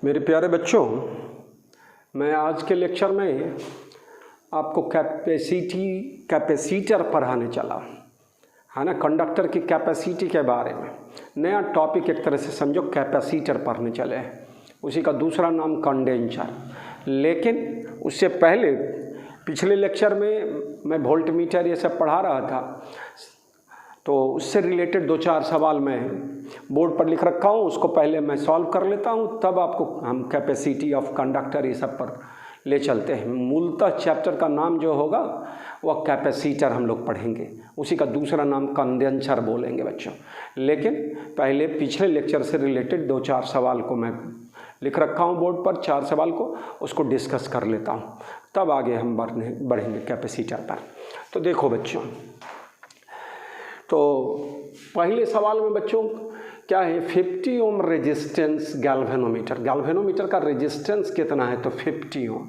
मेरे प्यारे बच्चों, मैं आज के लेक्चर में आपको कैपेसिटर पढ़ाने चला, है ना। कंडक्टर की कैपेसिटी के बारे में नया टॉपिक एक तरह से समझो, कैपेसिटर पढ़ने चले हैं। उसी का दूसरा नाम कंडेंसर। लेकिन उससे पहले पिछले लेक्चर में मैं वोल्टमीटर ये सब पढ़ा रहा था, तो उससे रिलेटेड 2-4 सवाल मैं बोर्ड पर लिख रखा हूँ, उसको पहले मैं सॉल्व कर लेता हूँ, तब आपको हम कैपेसिटी ऑफ कंडक्टर ये सब पर ले चलते हैं। मूलतः चैप्टर का नाम जो होगा वह कैपेसिटर हम लोग पढ़ेंगे, उसी का दूसरा नाम कंडेंसर बोलेंगे बच्चों। लेकिन पहले पिछले लेक्चर से रिलेटेड 2-4 सवाल को मैं लिख रखा हूँ बोर्ड पर, 4 सवाल को, उसको डिस्कस कर लेता हूँ, तब आगे हम बढ़ेंगे कैपेसिटर पर। तो देखो बच्चों, तो पहले सवाल में बच्चों क्या है, 50 ओम रेजिस्टेंस गैल्वेनोमीटर। गैल्वेनोमीटर का रेजिस्टेंस कितना है, तो 50 ओम,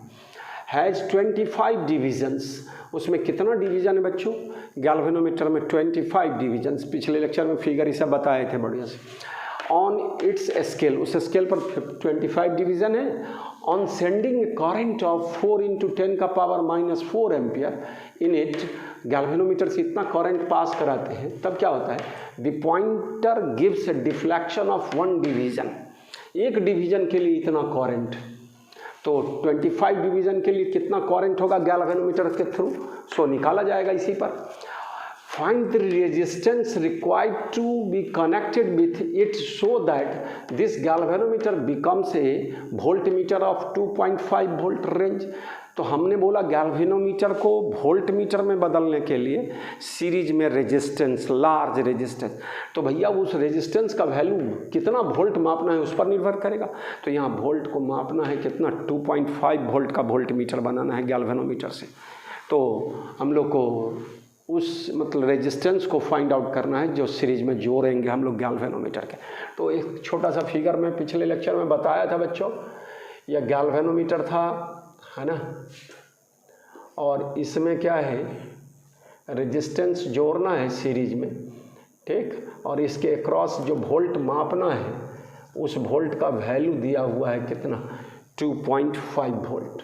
हैज़ 25 डिविजन्स। उसमें कितना डिवीज़न है बच्चों, गैल्वेनोमीटर में 25 डिविजन्स। पिछले लेक्चर में फिगर ही सब बताए थे बढ़िया से। ऑन इट्स स्केल, उस स्केल पर 25 डिवीज़न है। On sending current of 4 × 10⁻⁻⁴ ampere in it, galvanometer से इतना करंट पास कराते हैं, तब क्या होता है, the pointer gives A deflection of 1 division. एक डिवीज़न के लिए इतना करंट, तो 25 डिवीज़न के लिए कितना करंट होगा गैल्वेनोमीटर के थ्रू, सो निकाला जाएगा इसी पर। Find the resistance required to be connected with it so that this galvanometer becomes a voltmeter of 2.5 volt range। तो हमने बोला गैल्वेनोमीटर को वोल्टमीटर में बदलने के लिए सीरीज में रेजिस्टेंस, लार्ज रेजिस्टेंस, तो भैया उस रेजिस्टेंस का वैल्यू कितना वोल्ट मापना है उस पर निर्भर करेगा। तो यहाँ वोल्ट को मापना है कितना, 2.5 वोल्ट का वोल्टमीटर बनाना है गैल्वेनोमीटर से। तो हम लोग को उस मतलब रेजिस्टेंस को फाइंड आउट करना है जो सीरीज में जोड़ेंगे हम लोग गैल्वेनोमीटर के। तो एक छोटा सा फिगर में पिछले लेक्चर में बताया था बच्चों, यह गैल्वेनोमीटर था, है ना, और इसमें क्या है, रेजिस्टेंस जोड़ना है सीरीज में, ठीक, और इसके अक्रॉस जो वोल्ट मापना है उस वोल्ट का वैल्यू दिया हुआ है कितना, 2.5 वोल्ट।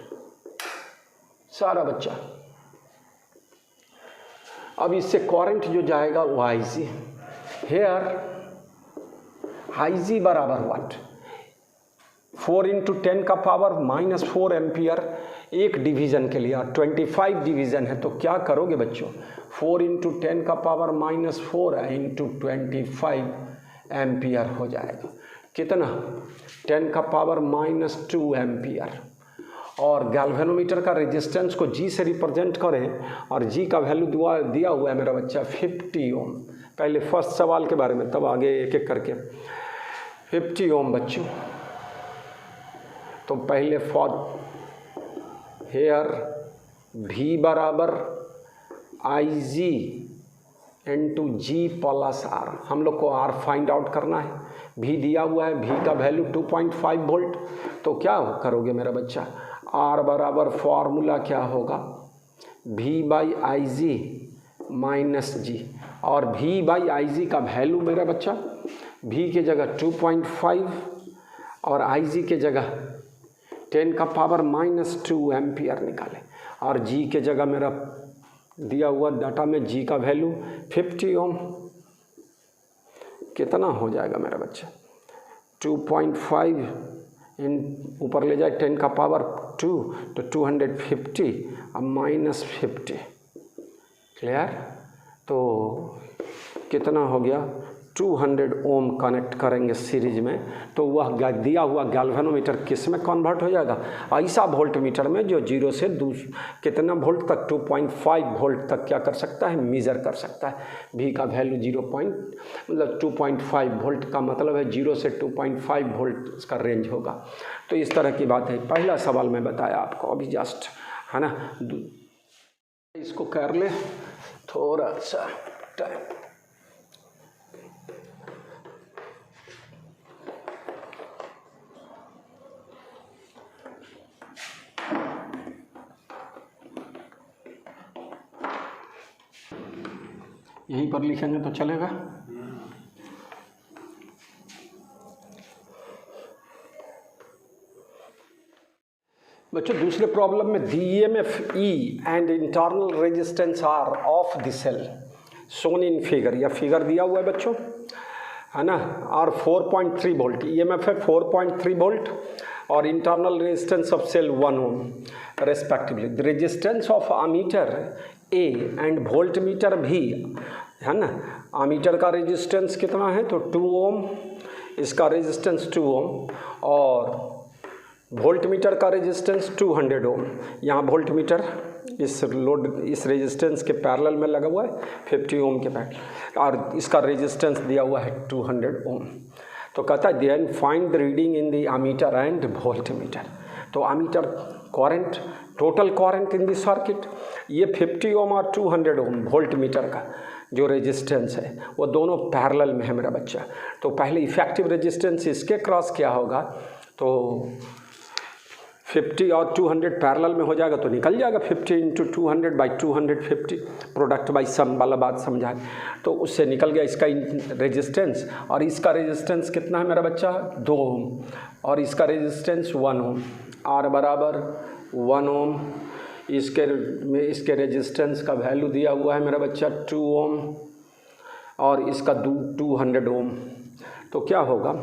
सारा बच्चा, अब इससे करंट जो जाएगा वो IC, हेयर IC बराबर व्हाट, 4 × 10⁻⁻⁴ एम्पियर एक डिवीज़न के लिए, और 25 डिवीज़न है, तो क्या करोगे बच्चों, 4 × 10⁻⁻⁴ × 25 एम्पियर हो जाएगा, कितना, 10⁻⁻² एम्पियर। और गैल्वेनोमीटर का रेजिस्टेंस को G से रिप्रेजेंट करें, और G का वैल्यू दिया हुआ है मेरा बच्चा 50 ओम। पहले फर्स्ट सवाल के बारे में, तब आगे एक एक करके। 50 ओम बच्चों, तो पहले फॉर हेयर V बराबर IG × G+R, हम लोग को R फाइंड आउट करना है। V दिया हुआ है, V का वैल्यू 2.5 वोल्ट, तो क्या करोगे मेरा बच्चा, R बराबर फॉर्मूला क्या होगा, V/IG - G, और V/IG का वैल्यू मेरा बच्चा, V के जगह 2.5 और IG के जगह 10⁻⁻² एम्पियर निकाले, और G के जगह मेरा दिया हुआ डाटा में G का वैल्यू 50 ओम, कितना हो जाएगा मेरा बच्चा, 2.5 ऊपर ले जाए 10⁻², तो 250 अब -50, क्लियर। तो कितना हो गया, 200 ओम कनेक्ट करेंगे सीरीज में, तो वह दिया हुआ गैल्वेनोमीटर किस में कन्वर्ट हो जाएगा, ऐसा वोल्टमीटर में जो 0 से कितना वोल्ट तक, 2.5 वोल्ट तक क्या कर सकता है, मेज़र कर सकता है। V का वैल्यू 2.5 वोल्ट का मतलब है 0 से 2.5 वोल्ट इसका रेंज होगा। तो इस तरह की बात है। पहला सवाल मैं बताया आपको अभी जस्ट, है ना, इसको कर ले थोड़ा सा टाइम। यहीं पर लिखेंगे तो चलेगा। बच्चों दूसरे प्रॉब्लम में the EMF E and internal resistance r of the cell shown in figure, या फिगर दिया हुआ है बच्चों, है ना, आर 4.3 वोल्ट, ईएमएफ है 4.3 वोल्ट और internal resistance of cell 1 ohm respectively. The resistance of ammeter A and volt meter भी, है ना, अमीटर का रेजिस्टेंस कितना है तो 2 ओम, इसका रेजिस्टेंस 2 ओम और वोल्ट मीटर का रेजिस्टेंस 200 ओम। यहाँ वोल्ट मीटर इस लोड इस रेजिस्टेंस के पैरेलल में लगा हुआ है 50 ओम के पैरेलल और इसका रेजिस्टेंस दिया हुआ है 200 ओम। तो कहता है then find the reading in the ammeter and volt meter. तो ammeter current, total current in the circuit, ये 50 ओम और 200 ओम वोल्ट मीटर का जो रेजिस्टेंस है वो दोनों पैरेलल में है मेरा बच्चा। तो पहले इफेक्टिव रेजिस्टेंस इसके क्रॉस क्या होगा तो 50 और 200 पैरेलल में हो जाएगा तो निकल जाएगा 50 into 200 by 250, product by some वाला बात समझा है। तो उससे निकल गया इसका रेजिस्टेंस और इसका रेजिस्टेंस कितना है मेरा बच्चा 2 ओम और इसका रेजिस्टेंस 1 ओम, आर बराबर 1 ओम। इसके रेजिस्टेंस का वैल्यू दिया हुआ है मेरा बच्चा 2 ओम और इसका 200 ओम। तो क्या होगा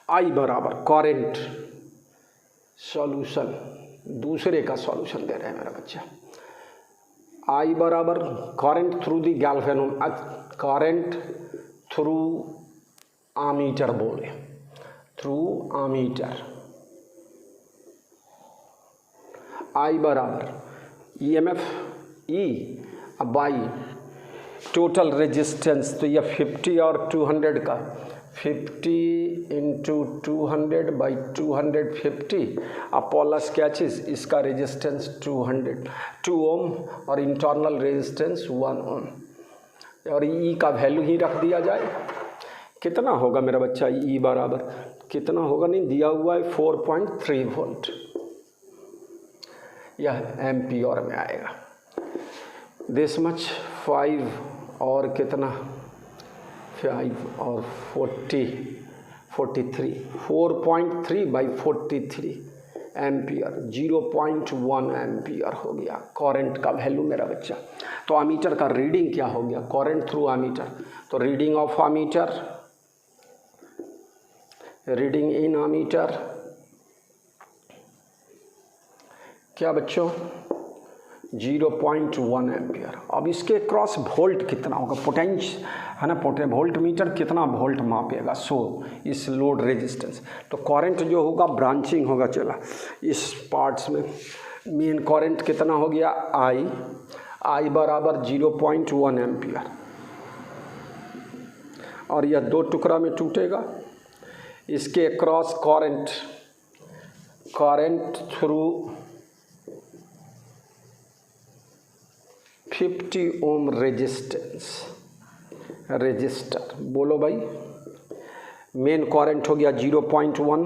आई बराबर करंट, सॉल्यूशन दूसरे का सॉल्यूशन दे रहे हैं मेरा बच्चा, आई बराबर current through the galvanometer, current through ammeter बोले, थ्रू आमीटर, आई बराबर EMF E by total resistance. तो यह 50 और 200 का 50 इंटू 200 बाई 250 अपोलस क्या चीज़, इसका रेजिस्टेंस 2 ओम और इंटरनल रेजिस्टेंस 1 ओम और ई का वैल्यू ही रख दिया जाए। कितना होगा मेरा बच्चा ई बराबर कितना होगा, नहीं दिया हुआ है 4.3 वोल्ट, यह एम्पियर में आएगा। दिस मच 5 और कितना 5 और 43 4.3 बाई 43 एम्पियर, 0.1 एम्पियर हो गया करंट का वैल्यू मेरा बच्चा। तो अमीटर का रीडिंग क्या हो गया, करंट थ्रू अमीटर, तो reading of ammeter, reading in ammeter क्या बच्चों 0.1 एम्पियर। अब इसके क्रॉस वोल्ट कितना होगा, पोटेंशियल है ना, वोल्ट मीटर कितना वोल्ट मापेगा सो इस लोड रेजिस्टेंस। तो करंट जो होगा ब्रांचिंग होगा, चला इस पार्ट्स में मेन करंट कितना हो गया आई बराबर 0.1 एम्पियर और यह 2 टुकड़ा में टूटेगा। इसके cross current through 50 ohm resistor बोलो भाई, मेन करंट हो गया 0.1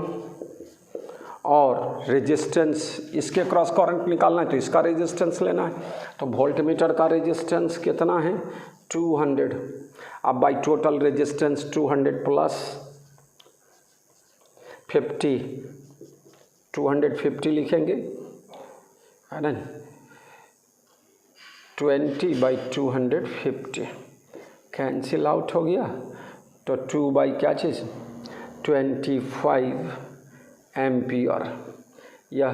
और रेजिस्टेंस इसके क्रॉस करंट निकालना है तो इसका रेजिस्टेंस लेना है। तो वोल्ट मीटर का रेजिस्टेंस कितना है 200, अब बाई टोटल रेजिस्टेंस 200 प्लस 50, 250 लिखेंगे है ना, 20 बाई 250 कैंसिल आउट हो गया। तो 2 बाई क्या चीज़ 25 एम्पियर, यह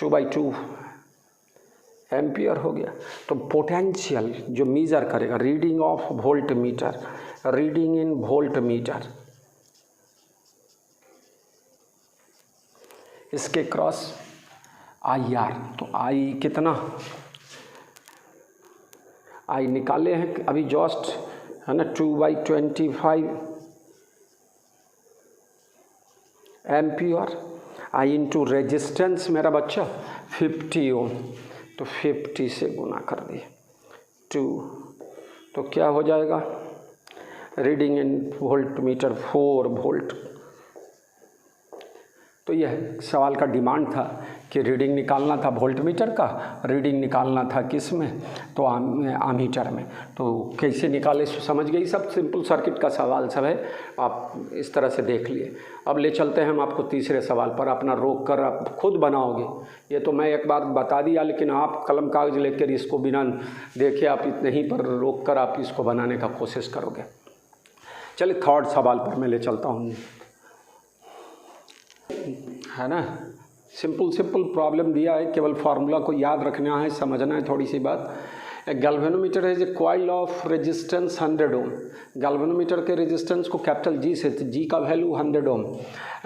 2 बाई 2 एम्पियर हो गया। तो पोटेंशियल जो मेजर करेगा reading of volt meter, reading in volt meter, इसके क्रॉस आई आर, तो आई कितना आई निकाले हैं अभी जस्ट है ना 2 by 25 ampere, I into resistance मेरा बच्चा 50 ओम, तो 50 से गुना कर दिए 2, तो क्या हो जाएगा reading in volt meter 4 volt. तो यह सवाल का डिमांड था कि रीडिंग निकालना था वोल्टमीटर का, रीडिंग निकालना था किस में, तो आमीटर में। तो कैसे निकाले समझ गई, सब सिंपल सर्किट का सवाल सब है, आप इस तरह से देख लिए। अब ले चलते हैं हम आपको तीसरे सवाल पर, अपना रोक कर आप खुद बनाओगे। ये तो मैं एक बार बता दिया, लेकिन आप कलम कागज लेकर इसको बिना देखे आप इतने ही पर रोक कर आप इसको बनाने का कोशिश करोगे। चलिए थर्ड सवाल पर मैं ले चलता हूँ, है ना। सिंपल प्रॉब्लम दिया है, केवल फार्मूला को याद रखना है, समझना है थोड़ी सी बात। ए गैल्वेनोमीटर है, coil of resistance 100 ohm. Galvanometer के रेजिस्टेंस को कैपिटल जी से, जी का value 100 ohm,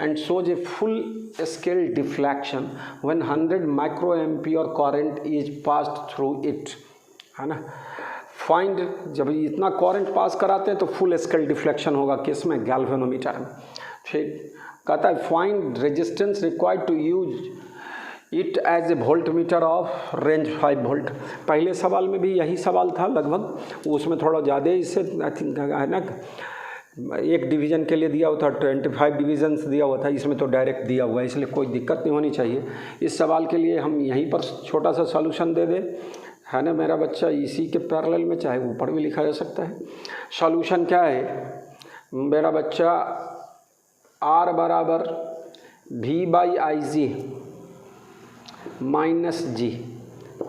and shows a full scale deflection when 100 micro ampere current is passed through it, है ना। फाइंड, जब इतना करंट पास कराते हैं तो फुल स्केल डिफ्लेक्शन होगा किसमें, गैल्वेनोमीटर में। फिर कहता है find resistance required to use it as a voltmeter of range 5 volt. पहले सवाल में भी यही सवाल था लगभग, उसमें थोड़ा ज़्यादा इससे आई थिंक है ना, एक डिवीज़न के लिए दिया हुआ था, 25 डिवीजन्स दिया हुआ था, इसमें तो डायरेक्ट दिया हुआ है, इसलिए कोई दिक्कत नहीं होनी चाहिए। इस सवाल के लिए हम यहीं पर छोटा सा सॉल्यूशन दे दें, है ना मेरा बच्चा, इसी के पैरेलल में चाहे ऊपर भी लिखा जा सकता है। सॉल्यूशन क्या है मेरा बच्चा, R बराबर V/Ig माइनस जी,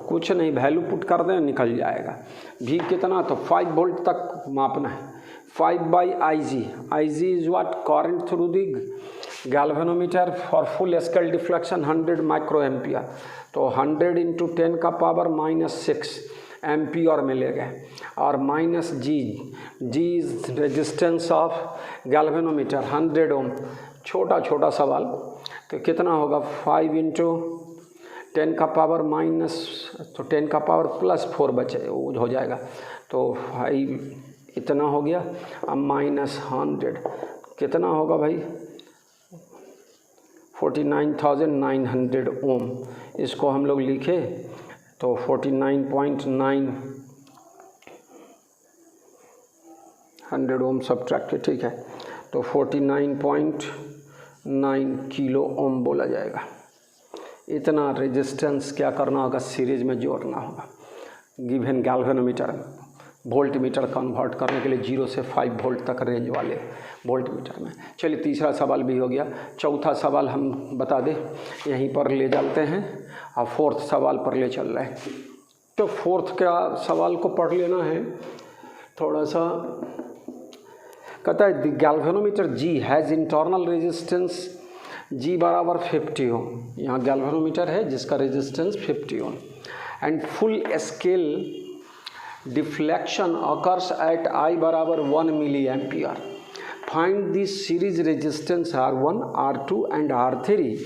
कुछ नहीं वैल्यू पुट कर दें निकल जाएगा। V कितना, तो 5 वोल्ट तक मापना है। 5/Ig, Ig is what, current through the galvanometer for full scale deflection 100 micro ampere, तो 100 इंटू 10 का पावर -6 एम्पियर मिलेगा, और minus G, G is resistance of galvanometer 100 ohm. छोटा सवाल, तो कितना होगा, 5 इंटू 10 का पावर माइनस, तो 10 का पावर +4 बचे हो जाएगा, तो 5 इतना हो गया। अब -100 कितना होगा भाई, 49,900 ओम। इसको हम लोग लिखे तो 49.9 100 ओम सब्ट्रैक्ट, ठीक है, तो 49.9 किलो ओम बोला जाएगा। इतना रेजिस्टेंस क्या करना होगा, सीरीज में जोड़ना होगा। गिवन गैल्वेनोमीटर वोल्टमीटर कन्वर्ट करने के लिए 0 से 5 वोल्ट तक रेंज वाले वोल्टमीटर में। चलिए तीसरा सवाल भी हो गया। चौथा सवाल हम बता दें, यहीं पर ले चलते हैं, और फोर्थ सवाल पर ले चल रहे हैं। तो फोर्थ का सवाल को पढ़ लेना है थोड़ा सा। कहता है the galvanometer G has internal resistance G बराबर 50 ओम। यहाँ गैल्वेनोमीटर है जिसका resistance 50 ohm, and full scale deflection occurs at I बराबर 1 milli ampere. Find the series resistance R1, R2 and R3,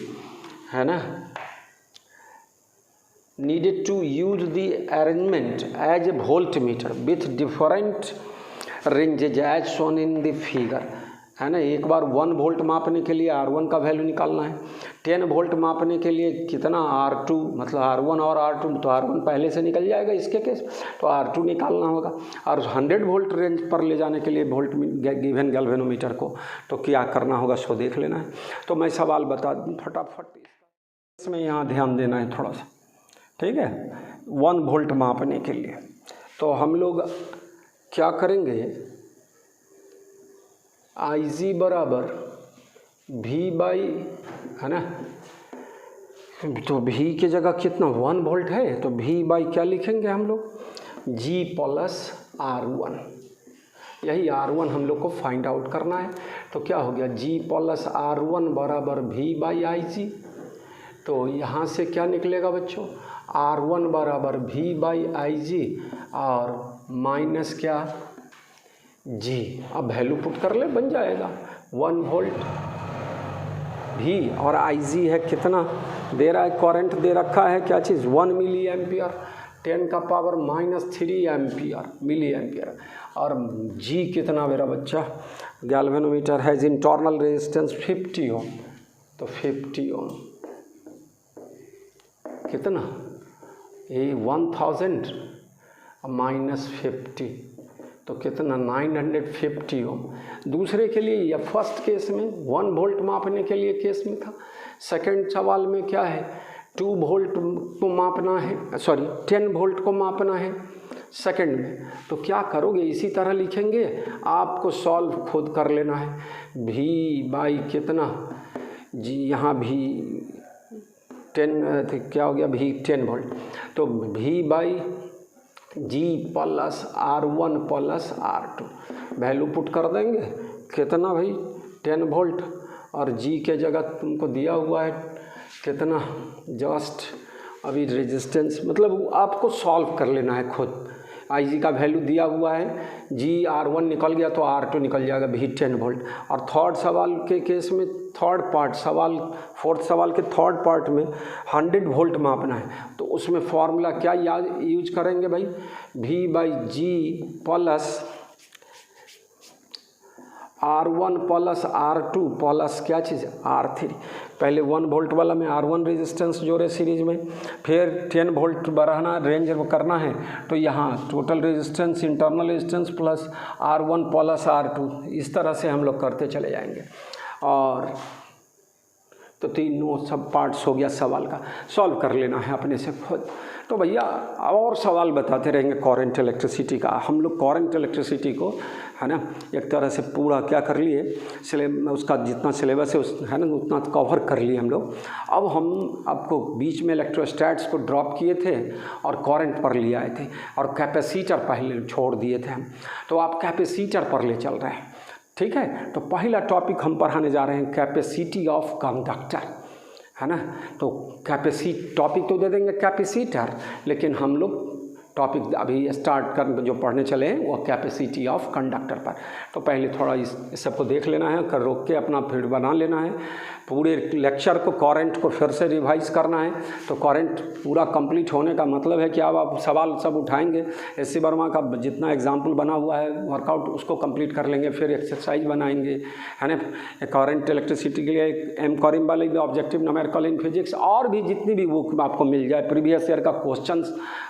है ना, needed to use the arrangement as a voltmeter with different ranges as shown in the figure, है ना। एक बार 1 volt मापने के लिए R1 का वैल्यू निकालना है, 10 वोल्ट मापने के लिए कितना R2, मतलब R1 और R2, तो R1 पहले से निकल जाएगा इसके केस, तो R2 निकालना होगा। और 100 वोल्ट रेंज पर ले जाने के लिए वोल्ट गिवन गैल्वेनोमीटर को, तो क्या करना होगा सो देख लेना है। तो मैं सवाल बता दूँ फटाफट, इसमें यहाँ ध्यान देना है थोड़ा सा, ठीक है। 1 वोल्ट मापने के लिए तो हम लोग क्या करेंगे, Ig बराबर V/, है ना, तो V की जगह कितना 1 वोल्ट है, तो V/ क्या लिखेंगे हम लोग, G + R1। यही R1 हम लोग को फाइंड आउट करना है। तो क्या हो गया, G + R1 बराबर V/Ig। तो यहाँ से क्या निकलेगा बच्चों, R1 बराबर V/Ig और माइनस क्या G। अब वैल्यू पुट कर ले, बन जाएगा 1 वोल्ट V, और Ig है कितना दे रहा है, करंट दे रखा है क्या चीज़, 1 मिली एम्पियर, 10 का पावर -3 एम्पियर मिली एम्पियर, और G कितना मेरा बच्चा, गैल्वेनोमीटर हैज़ इंटरनल रेजिस्टेंस 50 ओम, तो 50 ओम कितना, ये 1000 -50 तो कितना 950 ओम। दूसरे के लिए या फर्स्ट केस में 1 वोल्ट मापने के लिए केस में था। सेकंड सवाल में क्या है, 2 वोल्ट को मापना है, सॉरी 10 वोल्ट को मापना है सेकंड में। तो क्या करोगे, इसी तरह लिखेंगे, आपको सॉल्व खुद कर लेना है। भी बाई कितना जी, यहाँ भी 10 क्या हो गया, भी 10 वोल्ट, तो भी by G plus R1 plus R2 value put कर देंगे। कितना भाई 10 वोल्ट, और जी के जगह तुमको दिया हुआ है कितना, जस्ट अभी रेजिस्टेंस, मतलब आपको सॉल्व कर लेना है खुद। आई जी का वैल्यू दिया हुआ है, जी R1 निकल गया तो R2 निकल जाएगा, भी 10 वोल्ट। और थर्ड सवाल के केस में थर्ड पार्ट सवाल, फोर्थ सवाल के थर्ड पार्ट में 100 वोल्ट मापना है, तो उसमें फॉर्मूला क्या यूज करेंगे भाई, V by G plus R1 plus R2 plus क्या चीज़ R3। पहले 1 वोल्ट वाला में R1 रेजिस्टेंस जोड़े सीरीज में, फिर 10 वोल्ट बढ़ाना रेंज करना है, तो यहाँ total resistance internal resistance plus R1 plus R2, इस तरह से हम लोग करते चले जाएंगे। और तो तीनों सब पार्ट्स हो गया सवाल का, सॉल्व कर लेना है अपने से खुद। तो भैया और सवाल बताते रहेंगे करंट इलेक्ट्रिसिटी का। हम लोग करंट इलेक्ट्रिसिटी को है ना एक तरह से पूरा क्या कर लिए, उसका जितना सिलेबस है उस है ना उतना कवर कर लिए हम लोग। अब हम आपको बीच में इलेक्ट्रोस्टैट्स को ड्रॉप किए थे और करंट पर ले आए थे, और कैपेसिटर पहले छोड़ दिए थे हम, तो आप कैपेसिटर पर ले चल रहे हैं। ठीक है, तो पहला टॉपिक हम पढ़ाने जा रहे हैं कैपेसिटी ऑफ कंडक्टर, है ना। तो टॉपिक तो दे देंगे कैपेसिटर, लेकिन हम लोग टॉपिक अभी स्टार्ट कर जो पढ़ने चले हैं वो कैपेसिटी ऑफ कंडक्टर पर। तो पहले थोड़ा इस सबको देख लेना है, कर रोक के अपना फिर बना लेना है पूरे लेक्चर को, करंट को फिर से रिवाइज करना है। तो करंट पूरा कंप्लीट होने का मतलब है कि अब आप सवाल सब उठाएंगे, एस सी वर्मा का जितना एग्जाम्पल बना हुआ है वर्कआउट उसको कंप्लीट कर लेंगे, फिर एक्सरसाइज बनाएंगे, है ना। करंट इलेक्ट्रिसिटी के लिए एम कॉरिम वाले भी ऑब्जेक्टिव न्यूमेरिकल इन फिजिक्स, और भी जितनी भी बुक आपको मिल जाए, प्रीवियस ईयर का क्वेश्चन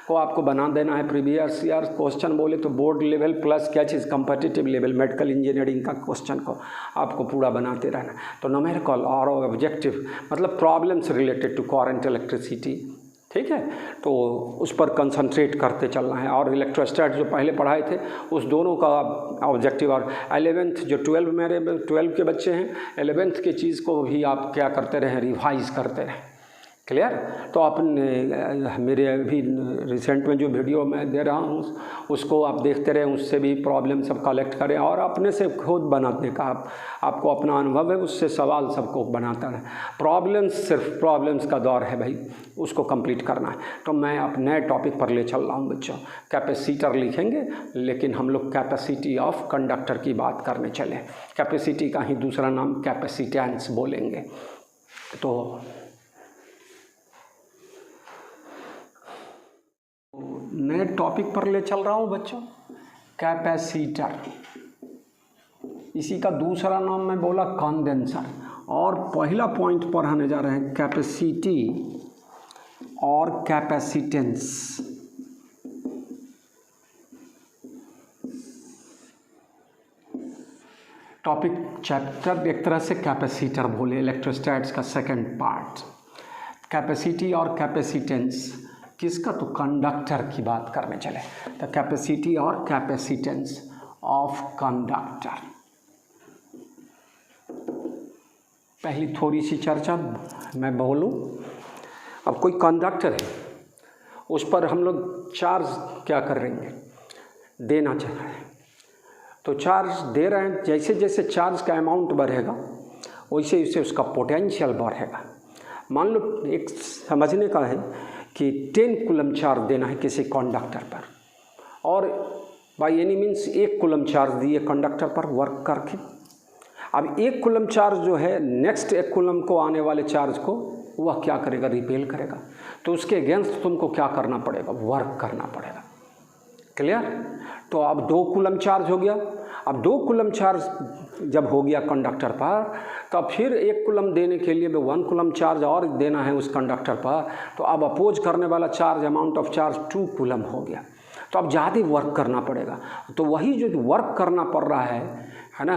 को आपको बना देना है। प्रीवियस ईयर क्वेश्चन बोले तो बोर्ड लेवल प्लस क्या चीज़ कम्पिटिटिव लेवल मेडिकल इंजीनियरिंग का क्वेश्चन को आपको पूरा बनाते रहना। तो न्यूमेरिकल और ऑब्जेक्टिव मतलब problems related to current electricity, ठीक है, तो उस पर कंसंट्रेट करते चलना है। और इलेक्ट्रोस्टैट जो पहले पढ़ाए थे उस दोनों का ऑब्जेक्टिव, और 11th जो 12 के बच्चे हैं 11th के चीज़ को भी आप क्या करते रहें, रिवाइज करते रहें। क्लियर। तो आपने मेरे अभी रिसेंट में जो वीडियो मैं दे रहा हूँ उसको आप देखते रहें, उससे भी प्रॉब्लम सब कलेक्ट करें, और अपने से खुद बनाने का आपको अपना अनुभव है, उससे सवाल सबको बनाता है। प्रॉब्लम्स सिर्फ प्रॉब्लम्स का दौर है भाई, उसको कंप्लीट करना है। तो मैं अब नए टॉपिक पर ले चल रहा हूँ बच्चों, कैपेसिटर लिखेंगे, लेकिन हम लोग कैपेसिटी ऑफ कंडक्टर की बात करने चले। कैपेसिटी का ही दूसरा नाम कैपेसिटेंस बोलेंगे। तो नए टॉपिक पर ले चल रहा हूँ बच्चों, कैपेसिटर। इसी का दूसरा नाम मैं बोला कंडेंसर। और पहला पॉइंट पढ़ाने जा रहे हैं कैपेसिटी और कैपेसिटेंस। टॉपिक चैप्टर एक तरह से कैपेसिटर बोले, इलेक्ट्रोस्टैट्स का सेकंड पार्ट। कैपेसिटी और कैपेसिटेंस किसका, तो कंडक्टर की बात करने चले। तो कैपेसिटी और कैपेसिटेंस ऑफ कंडक्टर, पहली थोड़ी सी चर्चा मैं बोलूं। अब कोई कंडक्टर है, उस पर हम लोग चार्ज क्या कर रहे हैं, देना चाह रहे हैं। तो चार्ज दे रहे हैं, जैसे जैसे चार्ज का अमाउंट बढ़ेगा वैसे वैसे उसका पोटेंशियल बढ़ेगा। मान लो एक समझने का है कि 10 कूलम चार्ज देना है किसी कंडक्टर पर, और by any means 1 coulomb charge दिए कंडक्टर पर वर्क करके। अब 1 कूलम चार्ज जो है नेक्स्ट 1 कूलम को आने वाले चार्ज को वह क्या करेगा, रिपेल करेगा। तो उसके अगेंस्ट तुमको क्या करना पड़ेगा, वर्क करना पड़ेगा। क्लियर। तो अब 2 कूलम चार्ज हो गया। अब 2 कूलम चार्ज जब हो गया कंडक्टर पर, तो फिर 1 कूलम देने के लिए 1 कूलम चार्ज और देना है उस कंडक्टर पर। तो अब अपोज करने वाला charge, amount of charge 2 coulomb हो गया। तो अब ज़्यादा वर्क करना पड़ेगा। तो वही जो वर्क करना पड़ रहा है ना,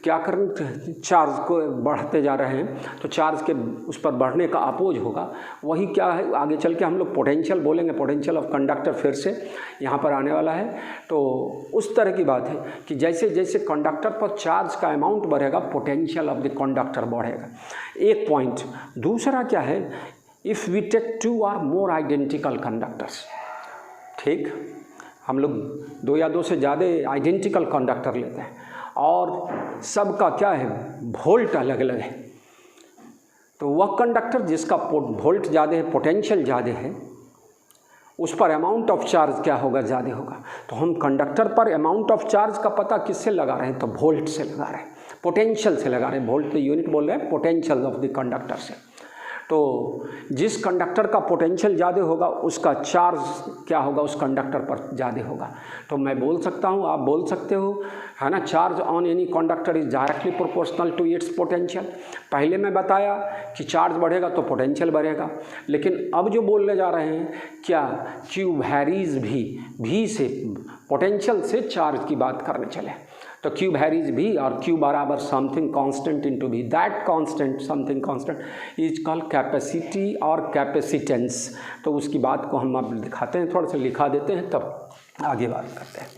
क्या करें, चार्ज को बढ़ते जा रहे हैं तो चार्ज के उस पर बढ़ने का अपोज होगा, वही क्या है आगे चल के हम लोग पोटेंशियल बोलेंगे, पोटेंशियल ऑफ कंडक्टर फिर से यहाँ पर आने वाला है। तो उस तरह की बात है कि जैसे जैसे कंडक्टर पर चार्ज का अमाउंट बढ़ेगा पोटेंशियल ऑफ द कंडक्टर बढ़ेगा, एक पॉइंट। दूसरा क्या है, if we take 2 or more identical conductors, ठीक, हम लोग 2 या 2 से ज़्यादा आइडेंटिकल कंडक्टर लेते हैं और सबका क्या है, वोल्ट अलग अलग है, तो वह कंडक्टर जिसका वोल्ट ज़्यादा है, पोटेंशियल ज़्यादा है, उस पर अमाउंट ऑफ चार्ज क्या होगा, ज़्यादा होगा। तो हम कंडक्टर पर अमाउंट ऑफ चार्ज का पता किससे लगा रहे हैं, तो वोल्ट से लगा रहे हैं, पोटेंशियल से लगा रहे हैं। वोल्ट तो यूनिट बोल रहे हैं, पोटेंशियल ऑफ द कंडक्टर से। तो जिस कंडक्टर का पोटेंशियल ज़्यादा होगा उसका चार्ज क्या होगा, उस कंडक्टर पर ज़्यादा होगा। तो मैं बोल सकता हूँ, आप बोल सकते हो, है ना, charge on any conductor is directly proportional to its potential. पहले मैं बताया कि चार्ज बढ़ेगा तो पोटेंशियल बढ़ेगा, लेकिन अब जो बोलने जा रहे हैं क्या, क्यू वैरीज भी से पोटेंशियल से चार्ज की बात करने चले, तो क्यू वैरीज भी और क्यू बराबर समथिंग कांस्टेंट इनटू भी, that constant something constant is called capacity और कैपेसिटेंस। तो उसकी बात को हम अब दिखाते हैं, थोड़ा सा लिखा देते हैं तब आगे बात करते हैं।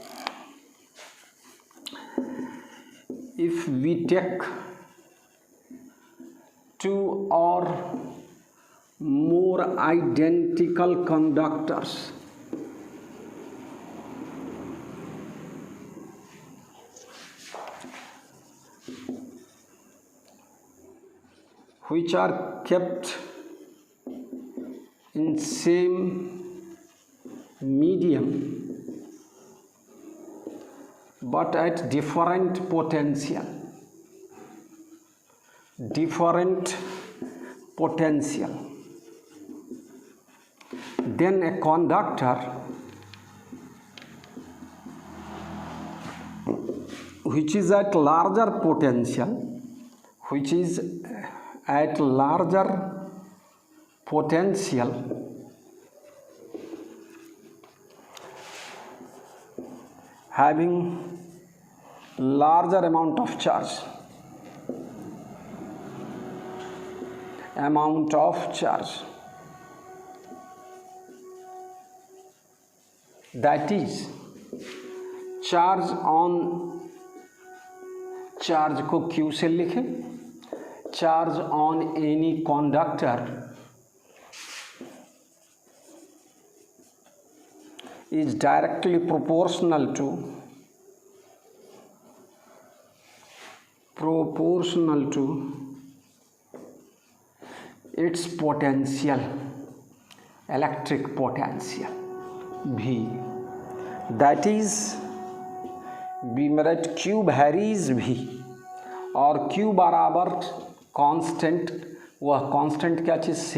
If we take 2 or more identical conductors which are kept in same medium but at different potential, then a conductor which is at larger potential, having larger amount of charge, that is charge को Q से लिखें, charge on any conductor is directly proportional to its potential, electric potential V, that is B मेरा Q varies भी, और Q बराबर constant, वह constant क्या चीज़ C,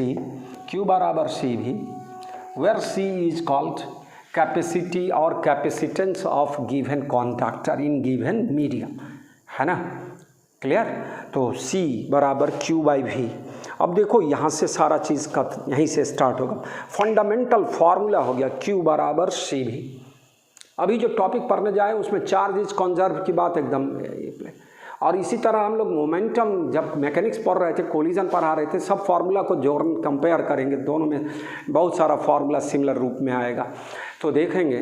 Q बराबर C भी, where C is called capacity और capacitance of given conductor in given medium, है ना, क्लियर। तो C बराबर Q/V। अब देखो यहाँ से सारा चीज़ का यहीं से स्टार्ट होगा, फंडामेंटल फार्मूला हो गया Q बराबर CV। अभी जो टॉपिक पढ़ने जाए उसमें चार्ज इज कंजर्व की बात एकदम, और इसी तरह हम लोग मोमेंटम जब मैकेनिक्स पढ़ रहे थे, कोलिजन पढ़ा रहे थे, सब फार्मूला को जोड़ कंपेयर करेंगे, दोनों में बहुत सारा फार्मूला सिमिलर रूप में आएगा तो देखेंगे।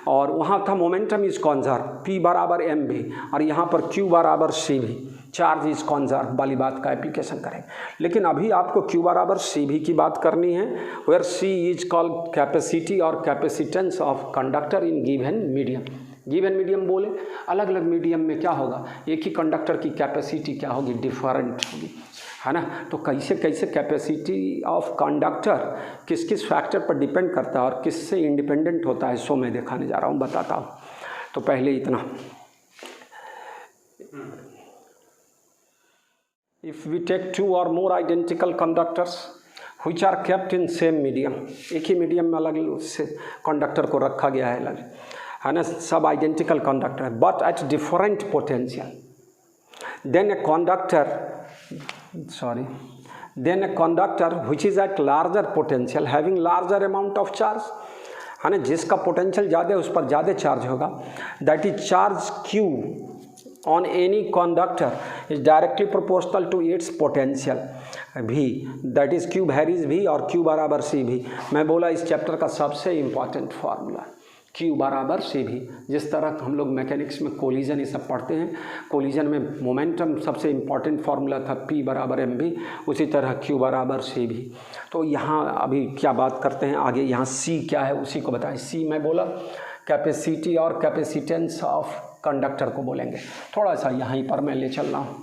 और वहाँ था मोमेंटम इज कंजर्व, P बराबर mv, और यहाँ पर Q बराबर CV, चार्ज इज कंजर्व वाली बात का एप्लीकेशन करेंगे। लेकिन अभी आपको Q बराबर CV की बात करनी है, where C is called capacity और capacitance of conductor in given medium. Given medium बोले, अलग अलग मीडियम में क्या होगा, एक ही कंडक्टर की कैपेसिटी क्या होगी, डिफरेंट होगी, है ना। तो कैसे कैसे कैपेसिटी ऑफ कंडक्टर किस किस फैक्टर पर डिपेंड करता है और किससे इंडिपेंडेंट होता है, सो मैं दिखाने जा रहा हूँ, बताता हूँ। तो पहले इतना, if we take 2 or more identical conductors which are kept in same medium, एक ही मीडियम में अलग से कंडक्टर को रखा गया है अलग, है ना, सब आइडेंटिकल कंडक्टर है, but at different potential, then a conductor which is at larger potential having larger amount of charge, है ना, जिसका पोटेंशियल ज़्यादा है उस पर ज़्यादा चार्ज होगा। That is charge Q on any conductor is directly proportional to its potential V, that is Q varies V और Q बराबर CV। मैं बोला इस चैप्टर का सबसे इम्पॉर्टेंट फार्मूला Q बराबर CV। जिस तरह हम लोग मैकेनिक्स में कोलिजन ये सब पढ़ते हैं, कोलिजन में मोमेंटम सबसे इम्पॉर्टेंट फार्मूला था P बराबर mv, उसी तरह Q बराबर CV। तो यहाँ अभी क्या बात करते हैं आगे, यहाँ C क्या है उसी को बताएं। C मैं बोला कैपेसिटी और कैपेसिटेंस ऑफ कंडक्टर को बोलेंगे। थोड़ा सा यहीं पर मैं ले चल रहा हूँ।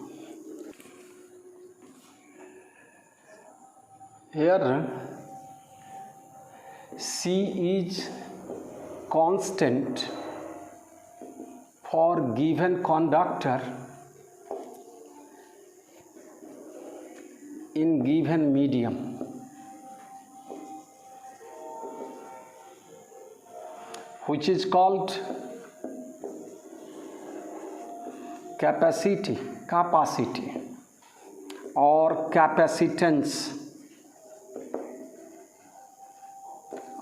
Here C is constant for given conductor in given medium, which is called capacity or capacitance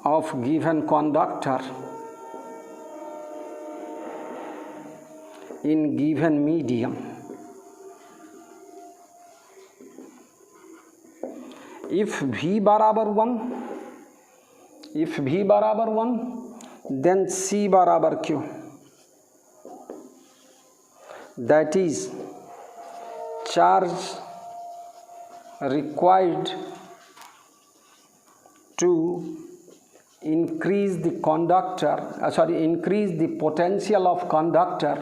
of given conductor in given medium। if V बराबर 1 then C बराबर Q, that is charge required to increase the potential of conductor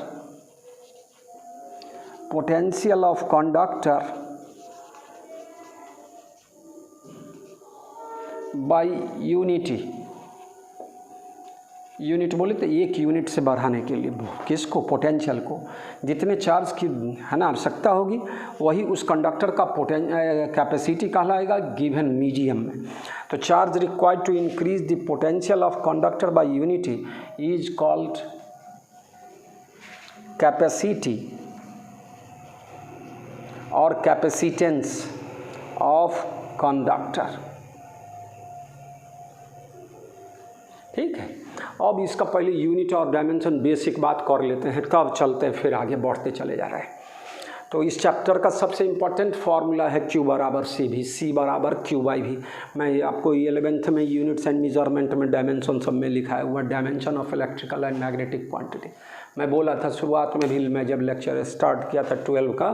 by unit बोले तो 1 unit से बढ़ाने के लिए किसको, potential को। जितने चार्ज की है ना आवश्यकता होगी वही उस कंडक्टर का कैपेसिटी कहलाएगा गिवन मीडियम में। तो charge required to increase the potential of conductor by unity is called capacity और कैपेसिटेंस ऑफ कंडक्टर। ठीक है, अब इसका पहले यूनिट और डायमेंशन बेसिक बात कर लेते हैं, तब चलते हैं फिर आगे बढ़ते चले जा रहे हैं। तो इस चैप्टर का सबसे इम्पॉर्टेंट फार्मूला है Q बराबर CV, C बराबर Q बाई V। मैं आपको 11th में यूनिट्स एंड मेजरमेंट में डायमेंशन सब में लिखा है हुआ, dimension of electrical and magnetic quantity. मैं बोला था शुरुआत में भी, मैं जब लेक्चर स्टार्ट किया था 12 का,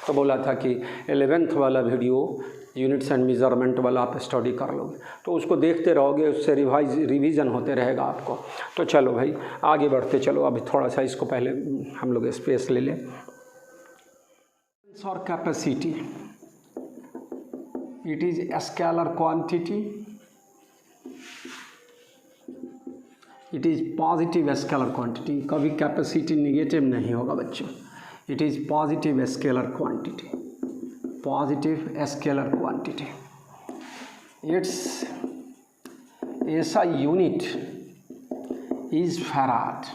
तो बोला था कि 11th वाला वीडियो यूनिट्स एंड मेजरमेंट वाला आप स्टडी कर लोगे तो उसको देखते रहोगे, उससे रिवीजन होते रहेगा आपको। तो चलो भाई आगे बढ़ते चलो, अभी थोड़ा सा इसको पहले हम लोग स्पेस ले लें। और capacity, it is scalar quantity, it is positive scalar quantity. कभी कैपेसिटी निगेटिव नहीं होगा बच्चों, it is positive scalar quantity, positive scalar quantity. It's ऐसा यूनिट इज फैराड।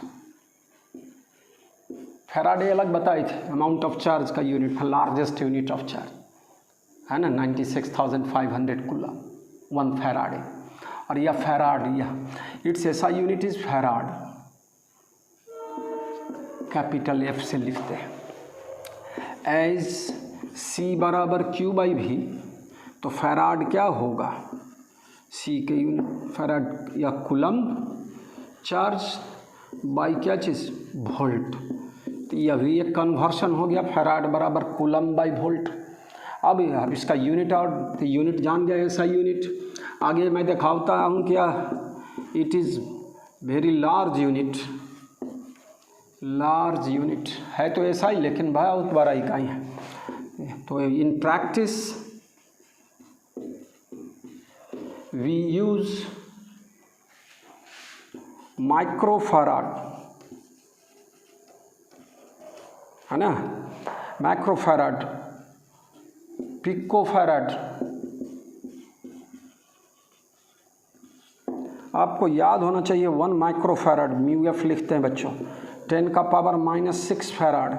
फैराडे अलग बताए थे, अमाउंट ऑफ चार्ज का यूनिट था, लार्जेस्ट यूनिट ऑफ चार्ज है ना, 96,500 कूलम 1 फैराडे। और यह फैराड, यह इट्स ऐसा unit is farad, capital F से लिखते हैं। एज C बराबर Q बाई V, तो फैराड क्या होगा, C के यूनिट फैराड या कूलम चार्ज बाई क्या चीज़, वोल्ट। तो यह भी एक कन्वर्शन हो गया, फैराड बराबर कूलम बाई वोल्ट। अब इसका यूनिट और तो यूनिट जान गया ऐसा यूनिट। आगे मैं दिखाता हूँ क्या, it is very large unit, large unit है तो ऐसा ही, लेकिन बहुत बड़ा इकाई है। तो in practice we use microfarad, है ना, माइक्रोफैराड, पिकोफैराड। आपको याद होना चाहिए 1 माइक्रोफैराड, म्यू एफ लिखते हैं बच्चों, 10 का power -6 farad.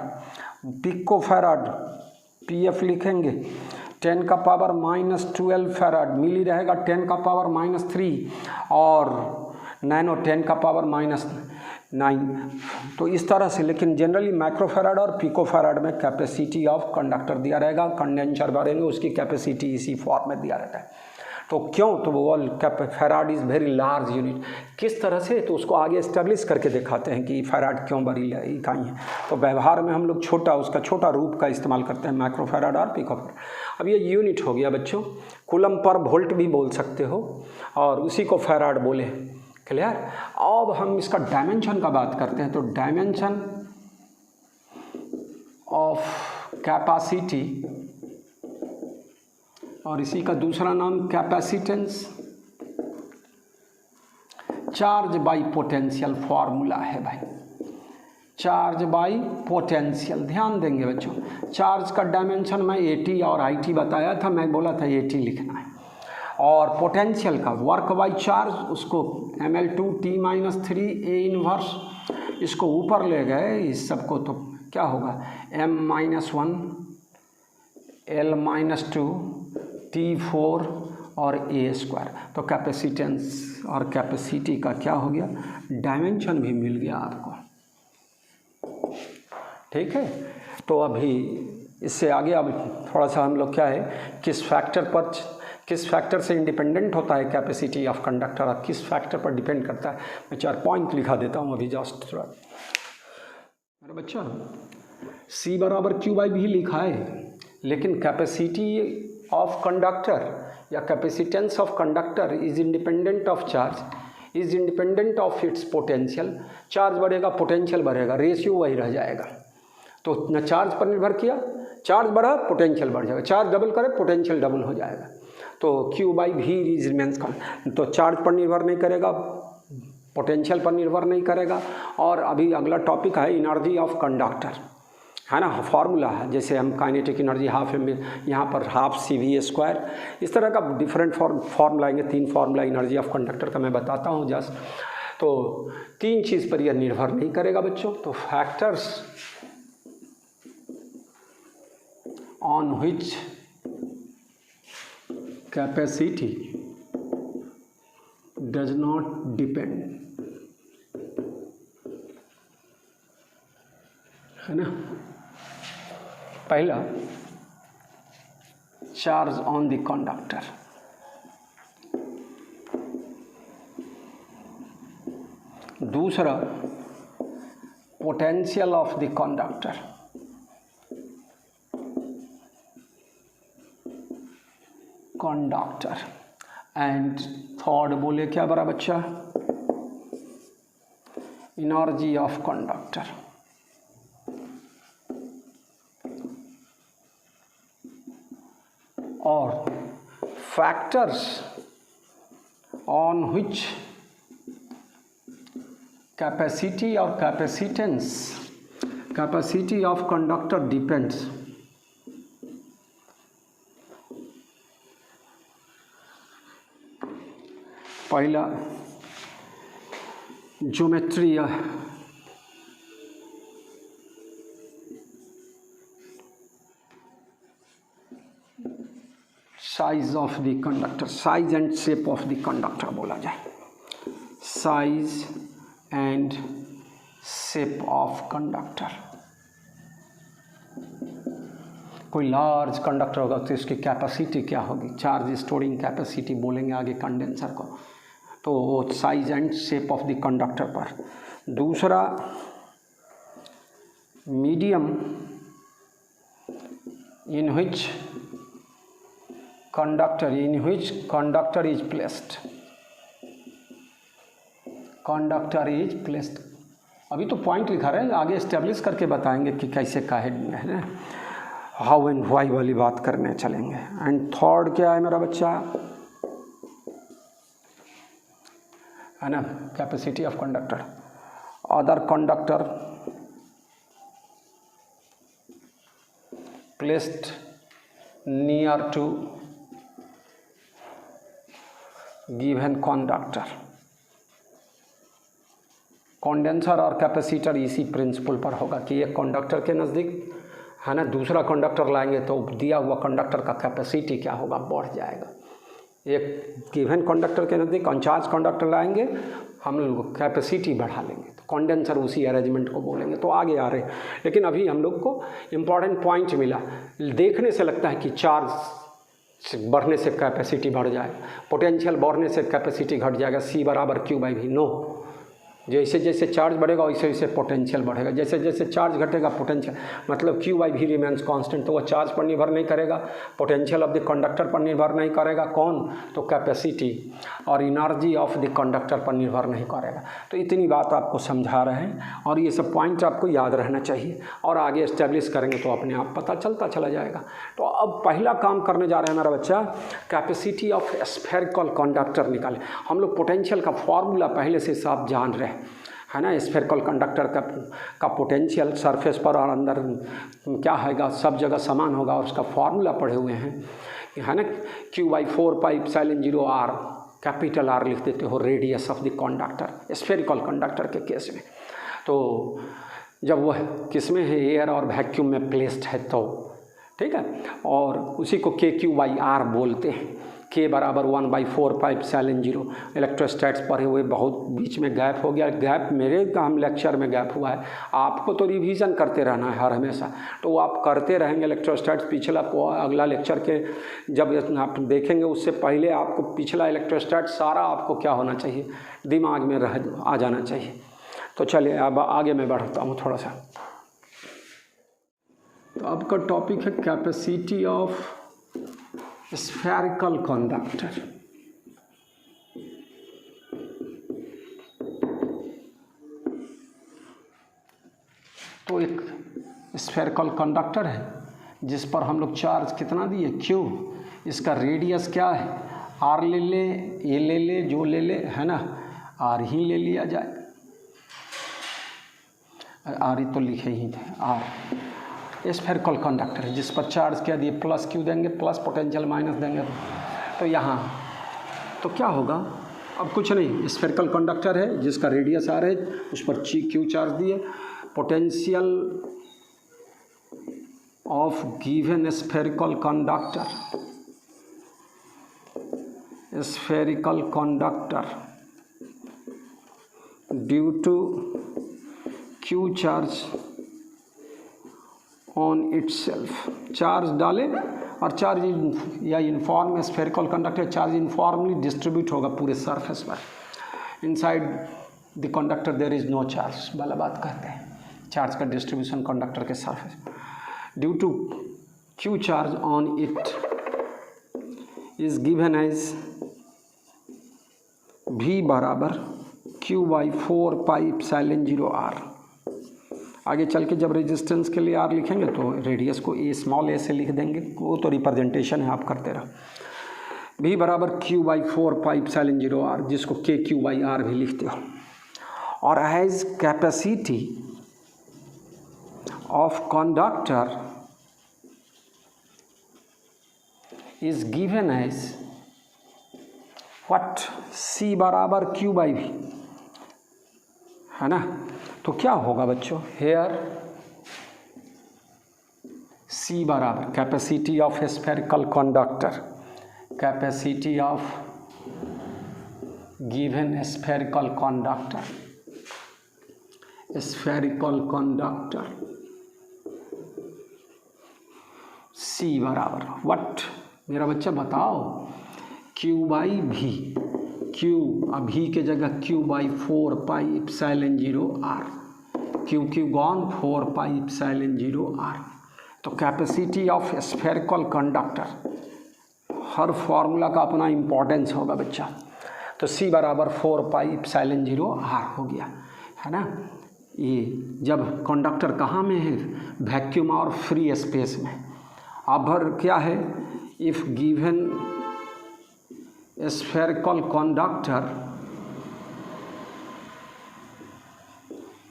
Picofarad P F लिखेंगे, 10 का पावर -12 फैराड। मिली रहेगा 10 का पावर -3 और नैनो 10 का पावर -9। तो इस तरह से, लेकिन जनरली माइक्रोफैराड और पिकोफैराड में कैपेसिटी ऑफ कंडक्टर दिया रहेगा। कंडेंसर भरेंगे उसकी कैपेसिटी इसी फॉर्म में दिया रहता है। तो क्यों? तो वो farad is very large unit. किस तरह से? तो उसको आगे इस्टेब्लिश करके दिखाते हैं कि फैराड क्यों बड़ी इकाई है। तो व्यवहार में हम लोग उसका छोटा रूप का इस्तेमाल करते हैं, माइक्रोफैराड और पिकोफैराड। अब ये यूनिट हो गया बच्चों। कूलम पर वोल्ट भी बोल सकते हो और उसी को फैराड बोले। क्लियर? अब हम इसका डायमेंशन का बात करते हैं। तो डायमेंशन ऑफ कैपेसिटी, और इसी का दूसरा नाम capacitance, charge by potential formula है भाई। चार्ज बाई पोटेंशियल, ध्यान देंगे बच्चों। चार्ज का डायमेंशन मैं 80 और IT बताया था, मैं बोला था 80 लिखना है। और पोटेंशियल का वर्क बाई चार्ज, उसको mL2T-3 A इनवर्स, इसको ऊपर ले गए इस सबको, तो क्या होगा M-1 L-2 T4 और A²। तो कैपेसिटेंस और कैपेसिटी का क्या हो गया, डायमेंशन भी मिल गया आपको। ठीक है। तो अभी इससे आगे अब थोड़ा सा हम लोग क्या है, किस फैक्टर से इंडिपेंडेंट होता है कैपेसिटी ऑफ कंडक्टर और किस फैक्टर पर डिपेंड करता है। मैं 4 पॉइंट लिखा देता हूँ अभी जस्ट थोड़ा। मेरा बच्चा C बराबर Q/V लिखा है, लेकिन कैपेसिटी ऑफ कंडक्टर या capacitance of conductor is independent of charge, is independent of its potential. Charge बढ़ेगा पोटेंशियल बढ़ेगा, रेशियो वही रह जाएगा। तो न चार्ज पर निर्भर किया, चार्ज बढ़ा पोटेंशियल बढ़ जाएगा, चार्ज डबल करे पोटेंशियल डबल हो जाएगा। तो Q/V इज रिमेंस का, तो चार्ज पर निर्भर नहीं करेगा, पोटेंशियल पर निर्भर नहीं करेगा। और अभी अगला टॉपिक है एनर्जी ऑफ कंडक्टर, है ना, फॉर्मूला है। जैसे हम काइनेटिक एनर्जी हाफ एम, यहाँ पर हाफ CV², इस तरह का डिफरेंट फॉर्मूला आएंगे। 3 फॉर्मूला एनर्जी ऑफ कंडक्टर का मैं बताता हूँ जस्ट। तो 3 चीज़ पर यह निर्भर नहीं करेगा बच्चों। तो factors on which capacity does not depend, है ना। पहला, चार्ज ऑन द कंडक्टर। दूसरा, potential of the conductor. And third बोले क्या बड़ा बच्चा, एनर्जी ऑफ कंडक्टर। और फैक्टर्स ऑन विच कैपेसिटी और कैपेसिटी ऑफ कंडक्टर डिपेंड्स। पहला, geometry, size of the conductor, size and shape of the conductor बोला जाए। Size and shape of conductor. कोई लार्ज कंडक्टर होगा तो इसकी कैपेसिटी क्या होगी, चार्ज स्टोरिंग कैपेसिटी बोलेंगे आगे कंडेंसर को। तो वो size and shape of the conductor पर। दूसरा, medium in which conductor is placed. Conductor is placed, अभी तो पॉइंट लिखा रहे हैं, आगे एस्टेब्लिश करके बताएंगे कि कैसे का है ना, हाउ एंड व्हाई वाली बात करने चलेंगे। एंड थर्ड क्या है मेरा बच्चा, है ना, capacity of conductor. Other conductor placed near to given conductor. Condenser और कैपेसिटर इसी प्रिंसिपल पर होगा कि एक कंडक्टर के नज़दीक, है ना, दूसरा कंडक्टर लाएंगे तो दिया हुआ कंडक्टर का कैपेसिटी क्या होगा, बढ़ जाएगा। एक गिवन कंडक्टर के नज़दीक अनचार्ज कंडक्टर लाएंगे, हम लोग कैपेसिटी बढ़ा लेंगे, तो कंडेंसर उसी अरेंजमेंट को बोलेंगे। तो आगे आ रहे हैं, लेकिन अभी हम लोग को इम्पॉर्टेंट पॉइंट मिला। देखने से लगता है कि चार्ज बढ़ने से कैपेसिटी बढ़ जाएगा, पोटेंशियल बढ़ने से कैपेसिटी घट जाएगा, C बराबर Q/V। नो, जैसे जैसे चार्ज बढ़ेगा वैसे वैसे पोटेंशियल बढ़ेगा, जैसे जैसे चार्ज घटेगा पोटेंशियल, मतलब Q/V रिमेंस कांस्टेंट। तो वह चार्ज पर निर्भर नहीं करेगा, पोटेंशियल ऑफ द कंडक्टर पर निर्भर नहीं करेगा, कौन, तो कैपेसिटी और एनर्जी ऑफ द कंडक्टर पर निर्भर नहीं करेगा। तो इतनी बात आपको समझा रहे हैं और ये सब पॉइंट आपको याद रहना चाहिए, और आगे इस्टेब्लिश करेंगे तो अपने आप पता चलता चला जाएगा। तो अब पहला काम करने जा रहे हैं मेरा बच्चा, कैपेसिटी ऑफ स्फेरिकल कंडक्टर निकालें। हम लोग पोटेंशियल का फॉर्मूला पहले से सब जान रहे हैं, है ना। स्फेरिकल कंडक्टर का पोटेंशियल सरफेस पर और अंदर क्या होगा, सब जगह समान होगा, और उसका फॉर्मूला पढ़े हुए हैं, है ना। Q/4πε0r, कैपिटल R लिख देते हो, radius of the conductor spherical conductor के केस में। तो जब वह किस में है, एयर और वैक्यूम में प्लेस्ड है, तो ठीक है, और उसी को KQ/R बोलते हैं। K बराबर 1/4πε0। इलेक्ट्रोस्टैट्स पढ़े हुए बहुत बीच में गैप हो गया, गैप मेरे काम लेक्चर में गैप हुआ है, आपको तो रिवीजन करते रहना है हर हमेशा, तो आप करते रहेंगे इलेक्ट्रोस्टैट्स। पिछला अगला लेक्चर के जब आप देखेंगे उससे पहले आपको पिछला इलेक्ट्रोस्टैट सारा आपको क्या होना चाहिए, दिमाग में आ जाना चाहिए। तो चलिए अब आगे मैं बढ़ता हूँ थोड़ा सा। तो आपका टॉपिक है कैपेसिटी ऑफ स्फेरिकल कंडक्टर। तो एक स्फेरिकल कंडक्टर है जिस पर हम लोग चार्ज कितना दिए, Q। इसका रेडियस क्या है, R ले ले, A ले ले, जो ले ले, है ना, R ही ले लिया जाए, R ही तो लिखे ही थे, R। स्फेरिकल कंडक्टर है जिस पर चार्ज क्या दिए, प्लस Q देंगे, प्लस पोटेंशियल माइनस देंगे, तो यहाँ तो क्या होगा, अब कुछ नहीं, स्फेरिकल कंडक्टर है जिसका रेडियस R है, उस पर Q चार्ज दिए, potential of given spherical conductor due to Q charge on itself. Charge डाले और चार्ज या uniform spherical conductor charge uniformly distribute होगा पूरे सरफेस पर। Inside the conductor there is no charge वाला बात कहते हैं, चार्ज का डिस्ट्रीब्यूशन कंडक्टर के surface. Due to Q charge on it is given as V बराबर Q/4πε0r। आगे चल के जब रेजिस्टेंस के लिए R लिखेंगे तो रेडियस को स्मॉल a से लिख देंगे, वो तो रिप्रेजेंटेशन है, आप करते रहो। V बराबर Q/4πε0r, जिसको KQ/R भी लिखते हो। और as capacity of conductor is given as what, C बराबर Q/V, है ना। तो क्या होगा बच्चों, हेयर C बराबर capacity of spherical conductor, capacity of given spherical conductor C बराबर व्हाट, मेरा बच्चा बताओ, Q/V, Q अभी के जगह Q/4πε0r, Q गॉन 4πε0r। तो capacity of spherical conductor, her formula का अपना इम्पोर्टेंस होगा बच्चा। तो C बराबर 4πε0r हो गया, है ना। ये जब कंडक्टर कहाँ में है, वैक्यूम और फ्री स्पेस में। अब क्या है, if given spherical conductor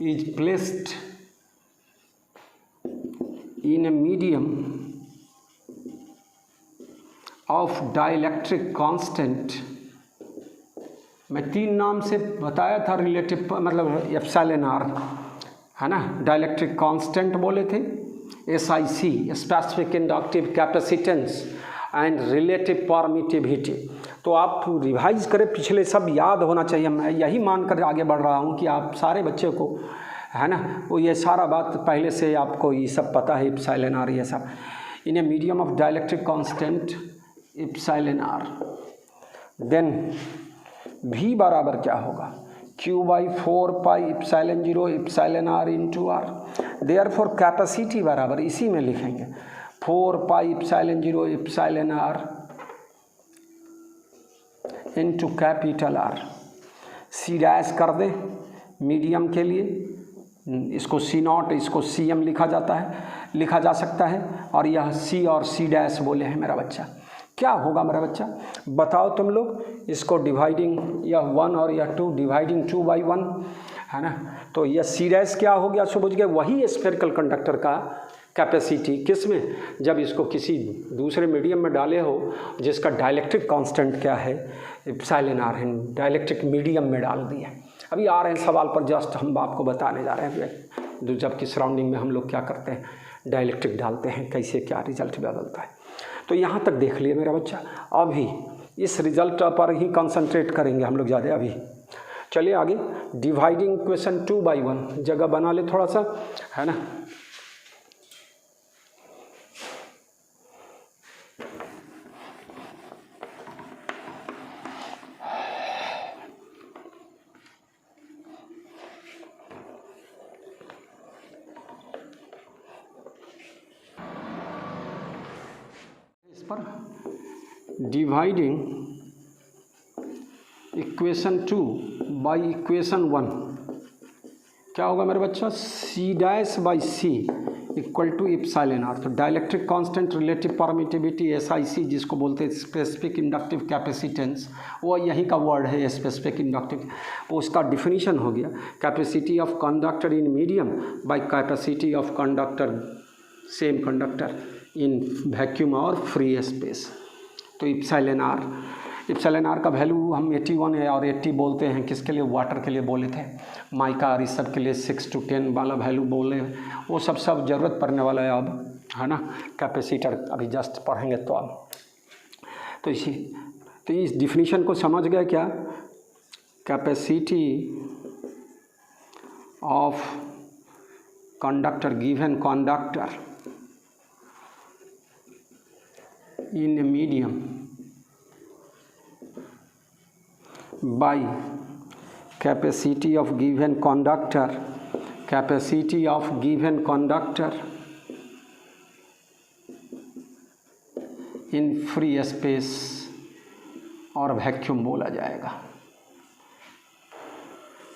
is placed in a medium of dielectric constant, मैं 3 नाम से बताया था रिलेटिव, मतलब एप्सिलॉन r, है ना, डाइलेक्ट्रिक कांस्टेंट बोले थे, SIC specific inductive capacitance and relative permittivity. तो आप रिवाइज करें, पिछले सब याद होना चाहिए। मैं यही मानकर आगे बढ़ रहा हूँ कि आप सारे बच्चे को, है ना, वो ये सारा बात पहले से आपको ये सब पता है, इप्सिलॉन आर ये सब। In a medium of dielectric constant epsilon r, then V बराबर क्या होगा, Q/4 epsilon 0 epsilon r into r. Therefore capacity बराबर इसी में लिखेंगे 4 epsilon 0 epsilon r into capital r. C dash कर दें मीडियम के लिए, इसको C0 इसको CM लिखा जा सकता है, और यह C और C डैश बोले हैं मेरा बच्चा। क्या होगा मेरा बच्चा, बताओ तुम लोग, इसको डिवाइडिंग यह 1 और यह 2 डिवाइडिंग 2/1 है ना, तो यह C डैश क्या हो गया, समझ गए, वही स्फेरिकल कंडक्टर का कैपेसिटी किस में, जब इसको किसी दूसरे मीडियम में डाले हो जिसका डाइलेक्ट्रिक कांस्टेंट क्या है, इप्सिलॉन आर है, डाइलेक्ट्रिक मीडियम में डाल दिया। अभी आ रहे हैं सवाल पर, जस्ट हम आपको बताने जा रहे हैं जबकि सराउंडिंग में हम लोग क्या करते हैं, डाइलेक्ट्रिक डालते हैं, कैसे क्या रिजल्ट बदलता है। तो यहाँ तक देख लिए मेरा बच्चा, अभी इस रिजल्ट पर ही कंसंट्रेट करेंगे हम लोग ज़्यादा अभी। चलिए आगे, डिवाइडिंग इक्वेशन 2/1 जगह बना ले थोड़ा सा, है ना। पर डिवाइडिंग इक्वेशन 2 बाई इक्वेशन 1 क्या होगा मेरे बच्चा, C'/C equal to epsilon r. तो dielectric constant relative permittivity SIC जिसको बोलते हैं स्पेसिफिक इंडक्टिव कैपेसिटेंस, वो यहीं का वर्ड है स्पेसिफिक इंडक्टिव, उसका डिफिनीशन हो गया capacity of conductor in medium by capacity of conductor same conductor in vacuum और फ्री स्पेस। तो इप्सिलॉन आर का वैल्यू हम 81 है और 80 बोलते हैं, किसके लिए, वाटर के लिए बोले थे, माइका और इस सब के लिए 6 to 10 वाला वैल्यू बोले, वो सब ज़रूरत पड़ने वाला है अब, है ना। कैपेसिटर अभी जस्ट पढ़ेंगे तो अब, तो इस डिफिनीशन को समझ गए क्या, capacity of conductor given conductor in a medium by capacity of given conductor in free space और वैक्यूम बोला जाएगा।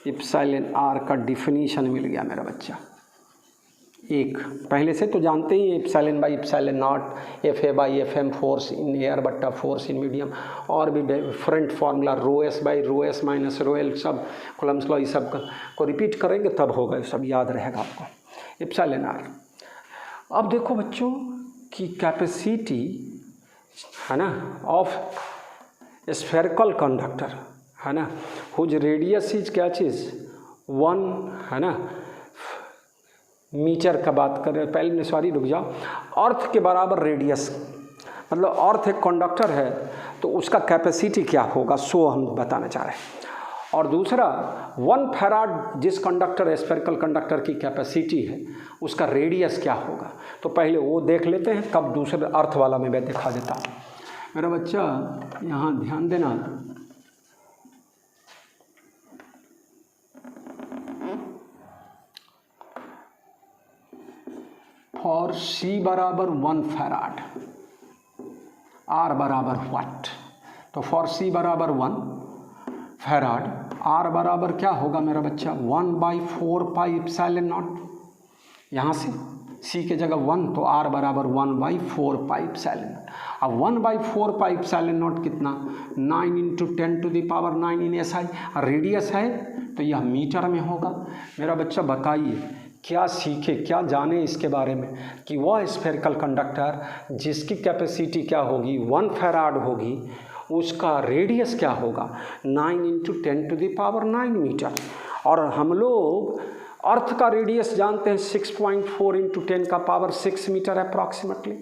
इप्सिलॉन आर का डिफिनीशन मिल गया मेरा बच्चा। एक पहले से तो जानते ही epsilon by epsilon naught, FA/FM force in air बट्टा फोर्स इन मीडियम, और भी different formula ρS/ρS minus ρL, सब कूलम्ब्स लॉ, ये सब को रिपीट करेंगे तब होगा, सब याद रहेगा आपको। इप्सिलॉन आर, अब देखो बच्चों कि कैपेसिटी है ना ऑफ स्फेरिकल कंडक्टर, है ना, हुज रेडियस इज क्या चीज़ 1, है ना, मीटर का बात करें पहले, सॉरी रुक जाओ, अर्थ के बराबर रेडियस, मतलब अर्थ एक कंडक्टर है तो उसका कैपेसिटी क्या होगा, सो हम बताना चाह रहे हैं। और दूसरा 1 फैराड जिस कंडक्टर स्फेरिकल कंडक्टर की कैपेसिटी है उसका रेडियस क्या होगा, तो पहले वो देख लेते हैं, कब दूसरे अर्थ वाला में मैं दिखा देता हूँ। मेरा बच्चा यहाँ ध्यान देना, और C बराबर 1 फैराड, R बराबर व्हाट, तो फॉर C बराबर 1 फैराड, R बराबर क्या होगा मेरा बच्चा 1/4 इप्सिलॉन नॉट, यहाँ से C के जगह 1 तो R बराबर 1/4 इप्सिलॉन नॉट। अब 1/4 इप्सिलॉन नॉट कितना, 9 × 10⁹ इन SI, रेडियस है तो यह मीटर में होगा। मेरा बच्चा बताइए क्या सीखे, क्या जाने इसके बारे में कि वह स्फेरिकल कंडक्टर जिसकी कैपेसिटी क्या होगी 1 फैराड होगी, उसका रेडियस क्या होगा 9 × 10⁹ मीटर, और हम लोग अर्थ का रेडियस जानते हैं 6.4 × 10⁶ मीटर अप्रॉक्सीमेटली,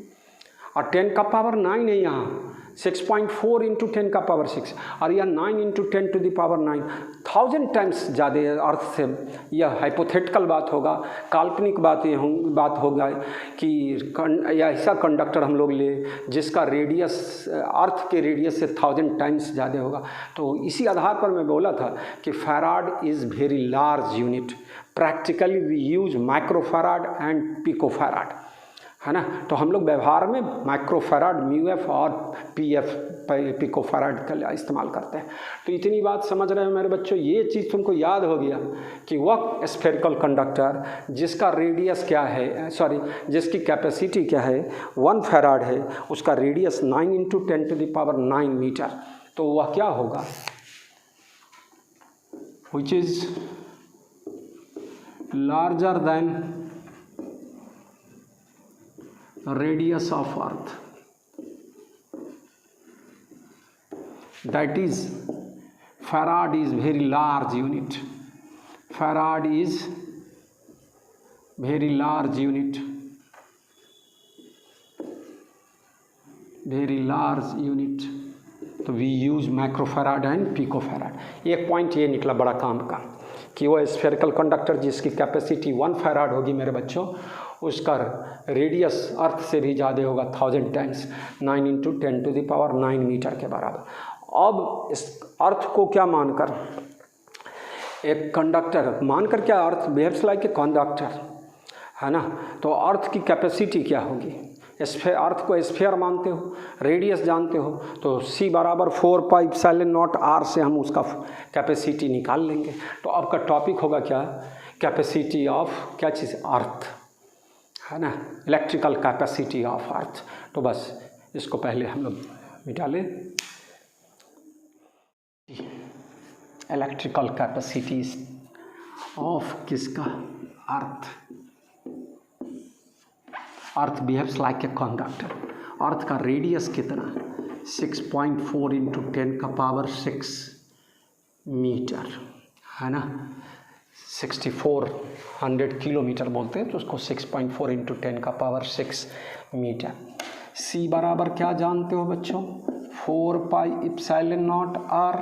और 10⁹ है यहाँ, 6.4 इंटू 10 का पावर 6 और यह 9 into 10 to the power 9, 1000 times ज़्यादा अर्थ से। यह हाइपोथेटिकल बात होगा, काल्पनिक बात होगा कि यह ऐसा कंडक्टर हम लोग ले जिसका रेडियस अर्थ के रेडियस से 1000 टाइम्स ज़्यादा होगा। तो इसी आधार पर मैं बोला था कि farad is very large unit. Practically we use microfarad and picofarad, है ना। तो हम लोग व्यवहार में माइक्रोफैराड म्यू एफ और पी एफ पिकोफैराड का इस्तेमाल करते हैं। तो इतनी बात समझ रहे हो मेरे बच्चों। ये चीज़ तुमको याद हो गया कि वह स्फेरिकल कंडक्टर जिसका रेडियस क्या है, जिसकी कैपेसिटी क्या है 1 फैराड है, उसका radius 9 into 10 to the power 9 metre, तो वह क्या होगा, which is larger than radius of earth, that is farad is very large unit. Farad is very large unit, very large unit. तो we use microfarad and picofarad. एक point ये निकला बड़ा काम का कि वो स्फेरिकल कंडक्टर जिसकी कैपेसिटी 1 फैराड होगी मेरे बच्चों, उसका रेडियस अर्थ से भी ज़्यादा होगा 1000 times, 9 into 10 to the power 9 metre के बराबर। अब इस अर्थ को क्या मानकर, एक कंडक्टर मानकर, क्या अर्थ बिहेव्स लाइक ए कंडक्टर, है ना। तो अर्थ की कैपेसिटी क्या होगी, अर्थ को स्फीयर मानते हो, रेडियस जानते हो, तो C बराबर 4πε0 r से हम उसका कैपेसिटी निकाल लेंगे। तो आपका टॉपिक होगा क्या, कैपेसिटी ऑफ क्या चीज़, अर्थ, है ना, इलेक्ट्रिकल कैपेसिटी ऑफ अर्थ। तो बस इसको पहले हम लोग मिटा लें। इलेक्ट्रिकल कैपेसिटीज ऑफ किसका, अर्थ। अर्थ बिहेव्स लाइक ए कंडक्टर। अर्थ का रेडियस कितना, 6.4 इंटू 10 का पावर 6 मीटर, है ना। 6400 किलोमीटर बोलते हैं, तो उसको 6.4 इंटू 10 का पावर 6 मीटर। C बराबर क्या जानते हो बच्चों, 4πε0 r।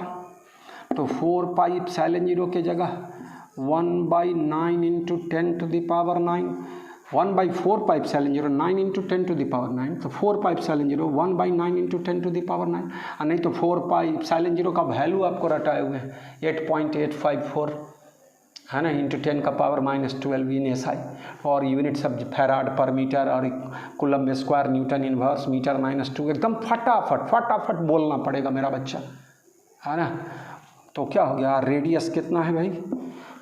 तो 4πε0 के जगह 1/9 into 10 to the power 9, 1/4πε0 9 into 10 to the power 9, तो 4πε0 1/9 इंटू 10 टू द पावर 9, और नहीं तो 4πε0 का वैल्यू आपको रटाए हुए हैं 8.854, है ना, इंटू 10 का पावर -12 इन SI, और यूनिट सब फैराड पर मीटर और coulomb square newton inverse metre -2। एकदम फटाफट बोलना पड़ेगा मेरा बच्चा, है ना। तो क्या हो गया, रेडियस कितना है भाई,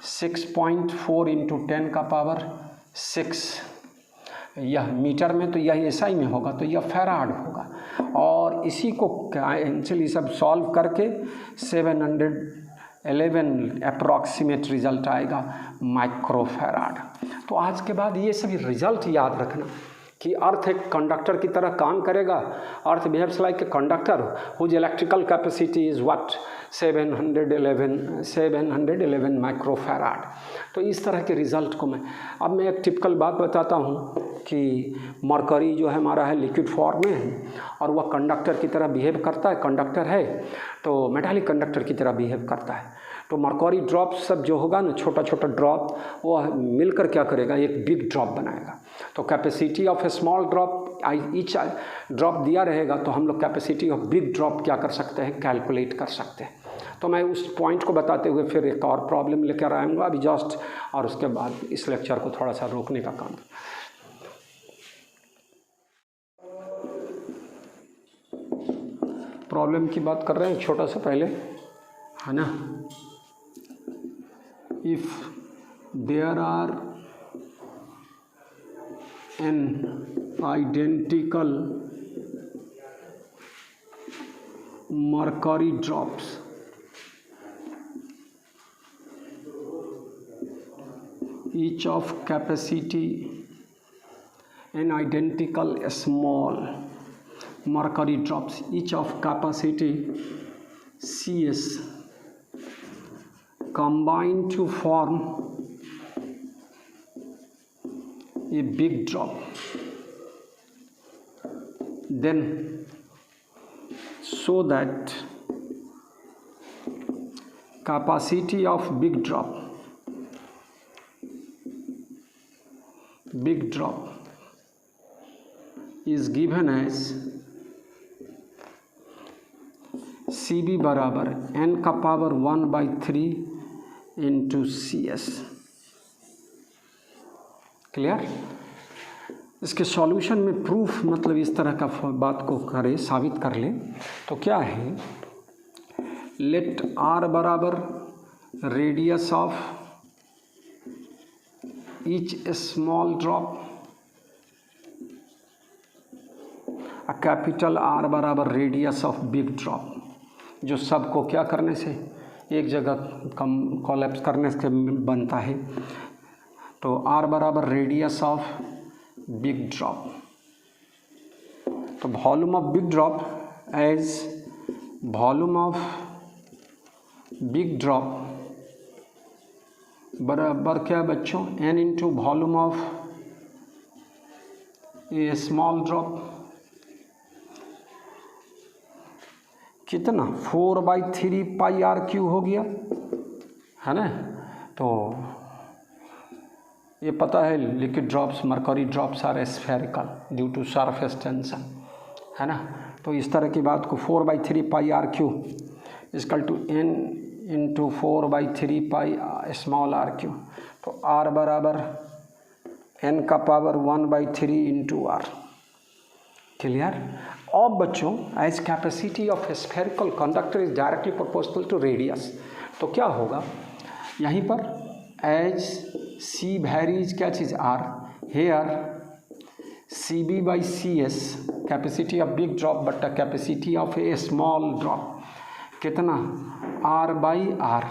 6.4 इंटू 10 का पावर 6, यह मीटर में, तो यह SI में होगा, तो यह फैराड होगा। और इसी को एक्चुअली सब सॉल्व करके 711 अप्रॉक्सीमेट रिजल्ट आएगा माइक्रोफैराड। तो आज के बाद ये सभी रिजल्ट याद रखना कि अर्थ एक कंडक्टर की तरह काम करेगा। Earth behaves like a conductor whose electrical capacity is what, 711 microfarad. तो इस तरह के रिज़ल्ट को अब मैं एक टिपिकल बात बताता हूँ कि मरकरी जो है हमारा है लिक्विड फॉर्म में है और वह कंडक्टर की तरह बिहेव करता है, कंडक्टर है तो मेटालिक कंडक्टर की तरह बिहेव करता है। तो मरकरी ड्रॉप सब जो होगा ना, छोटा छोटा ड्रॉप, वो मिलकर क्या करेगा, एक बिग ड्रॉप बनाएगा। तो capacity of a small drop, each drop दिया रहेगा, तो हम लोग कैपेसिटी ऑफ बिग ड्रॉप क्या कर सकते हैं, कैलकुलेट कर सकते हैं। तो मैं उस पॉइंट को बताते हुए फिर एक और प्रॉब्लम लेकर आऊँगा अभी जस्ट, और उसके बाद इस लेक्चर को थोड़ा सा रोकने का काम। प्रॉब्लम की बात कर रहे हैं छोटा सा पहले, है ना। If there are n identical mercury drops each of capacity and identical small mercury drops each of capacity CS combine to form a big drop, then show that capacity of big drop is given as CB बराबर n का power 1/3 into CS। Clear? इसके solution में proof मतलब इस तरह का बात को करें, साबित कर ले तो क्या है, लेट R बराबर radius of each small drop, capital R बराबर रेडियस ऑफ बिग ड्रॉप, जो सबको क्या करने से एक जगह कम कोलैप्स करने से बनता है। तो R बराबर रेडियस ऑफ बिग ड्रॉप, तो volume of big drop as volume of big drop बराबर क्या बच्चों, n into volume of a small drop, कितना 4/3 पाई आर क्यू हो गया, है ना। तो ये पता है liquid drops, mercury drops are spherical due to surface tension, है ना। तो इस तरह की बात को 4/3 pi r cube equal to n into 4/3 pi small r cube. तो r बराबर n का पावर 1/3 इंटू आर। क्लियर? अब बच्चों as capacity of spherical conductor is directly proportional to radius, तो क्या होगा यहीं पर एज सी वैरीज क्या चीज़ r, here CB by CS capacity of big drop बट्टा capacity of a small drop, कितना R बाई आर,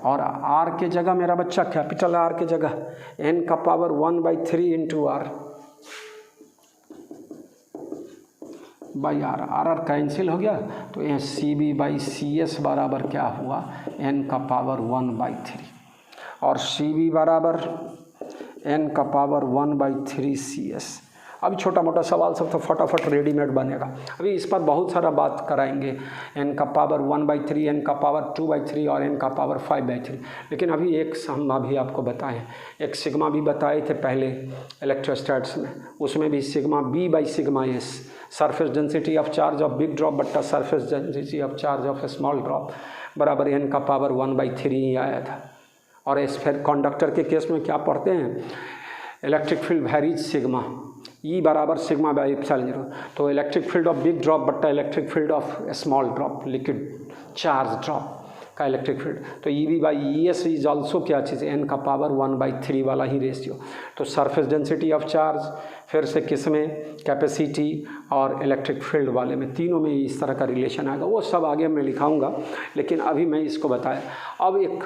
और R के जगह मेरा बच्चा कैपिटल R के जगह n का power 1/3 into R by R, R cancel हो गया। तो ये CB बाई CS बराबर क्या हुआ, n का पावर 1/3, और CB बराबर n का पावर 1/3 CS। अभी छोटा मोटा सवाल सब तो फटाफट रेडीमेड बनेगा, अभी इस पर बहुत सारा बात कराएंगे, n का पावर 1/3, n का पावर 2/3 और n का पावर 5/3। लेकिन अभी एक हम अभी आपको बताएं, एक सिग्मा भी बताए थे पहले इलेक्ट्रोस्टैट्स में, उसमें भी sigma B by sigma S, surface density of charge of big drop बट्टा surface density of charge of small drop बराबर n का पावर 1/3 ही आया था। और इस फिर कंडक्टर के केस में क्या पढ़ते हैं, electric field varies sigma E बराबर सिग्मा बाई एप्सिलॉन 0। तो electric field of big drop बट्टा electric field of small drop, liquid charge drop का इलेक्ट्रिक फील्ड, तो EB by ES is also क्या चीज़, n का पावर 1/3 वाला ही रेशियो। तो सरफेस डेंसिटी ऑफ चार्ज, फिर से किस में, कैपेसिटी और इलेक्ट्रिक फील्ड वाले में, तीनों में इस तरह का रिलेशन आएगा, वो सब आगे मैं लिखाऊंगा, लेकिन अभी मैं इसको बताया। अब एक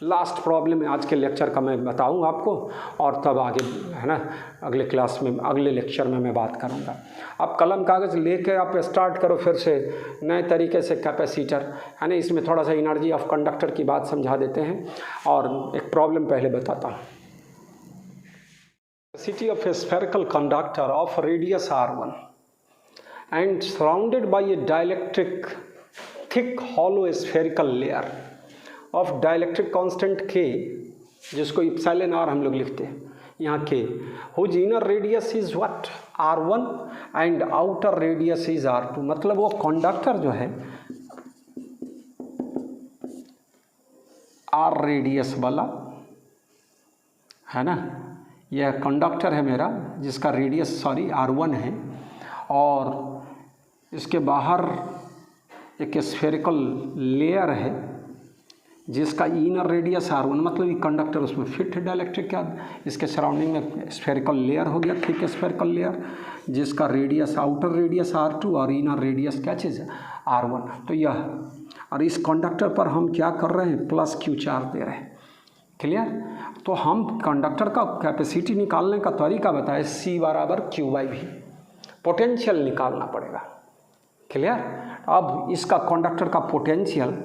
लास्ट प्रॉब्लम आज के लेक्चर का मैं बताऊंगा आपको, और तब आगे है ना अगले क्लास में, अगले लेक्चर में मैं बात करूंगा। अब कलम कागज़ लेके आप स्टार्ट करो फिर से नए तरीके से कैपेसिटर, है ना। इसमें थोड़ा सा एनर्जी ऑफ कंडक्टर की बात समझा देते हैं, और एक प्रॉब्लम पहले बताता हूँ। Capacity of a spherical conductor of radius R1 and surrounded by a dielectric thick hollow spherical layer of dielectric constant K, जिसको इप्सिलॉन R हम लोग लिखते हैं यहाँ K, whose inner radius is what R1 and outer radius is R2। मतलब वो conductor जो है R रेडियस वाला, है ना, यह कंडक्टर है मेरा जिसका रेडियस R1 है, और इसके बाहर एक स्फेरिकल लेयर है जिसका इनर रेडियस R1, मतलब ये कंडक्टर उसमें फिट है डाइलेक्ट्रिक का, इसके सराउंडिंग में स्फेरिकल लेयर हो गया, थिक स्फेरिकल लेयर, जिसका रेडियस आउटर रेडियस R2 और इनर रेडियस क्या चीज़ है R1। तो यह, और इस कंडक्टर पर हम क्या कर रहे हैं, प्लस Q चार्ज दे रहे हैं। क्लियर? तो हम कंडक्टर का कैपेसिटी निकालने का तरीका बताए, C बराबर Q/V, पोटेंशियल निकालना पड़ेगा। क्लियर? अब इसका कंडक्टर का पोटेंशियल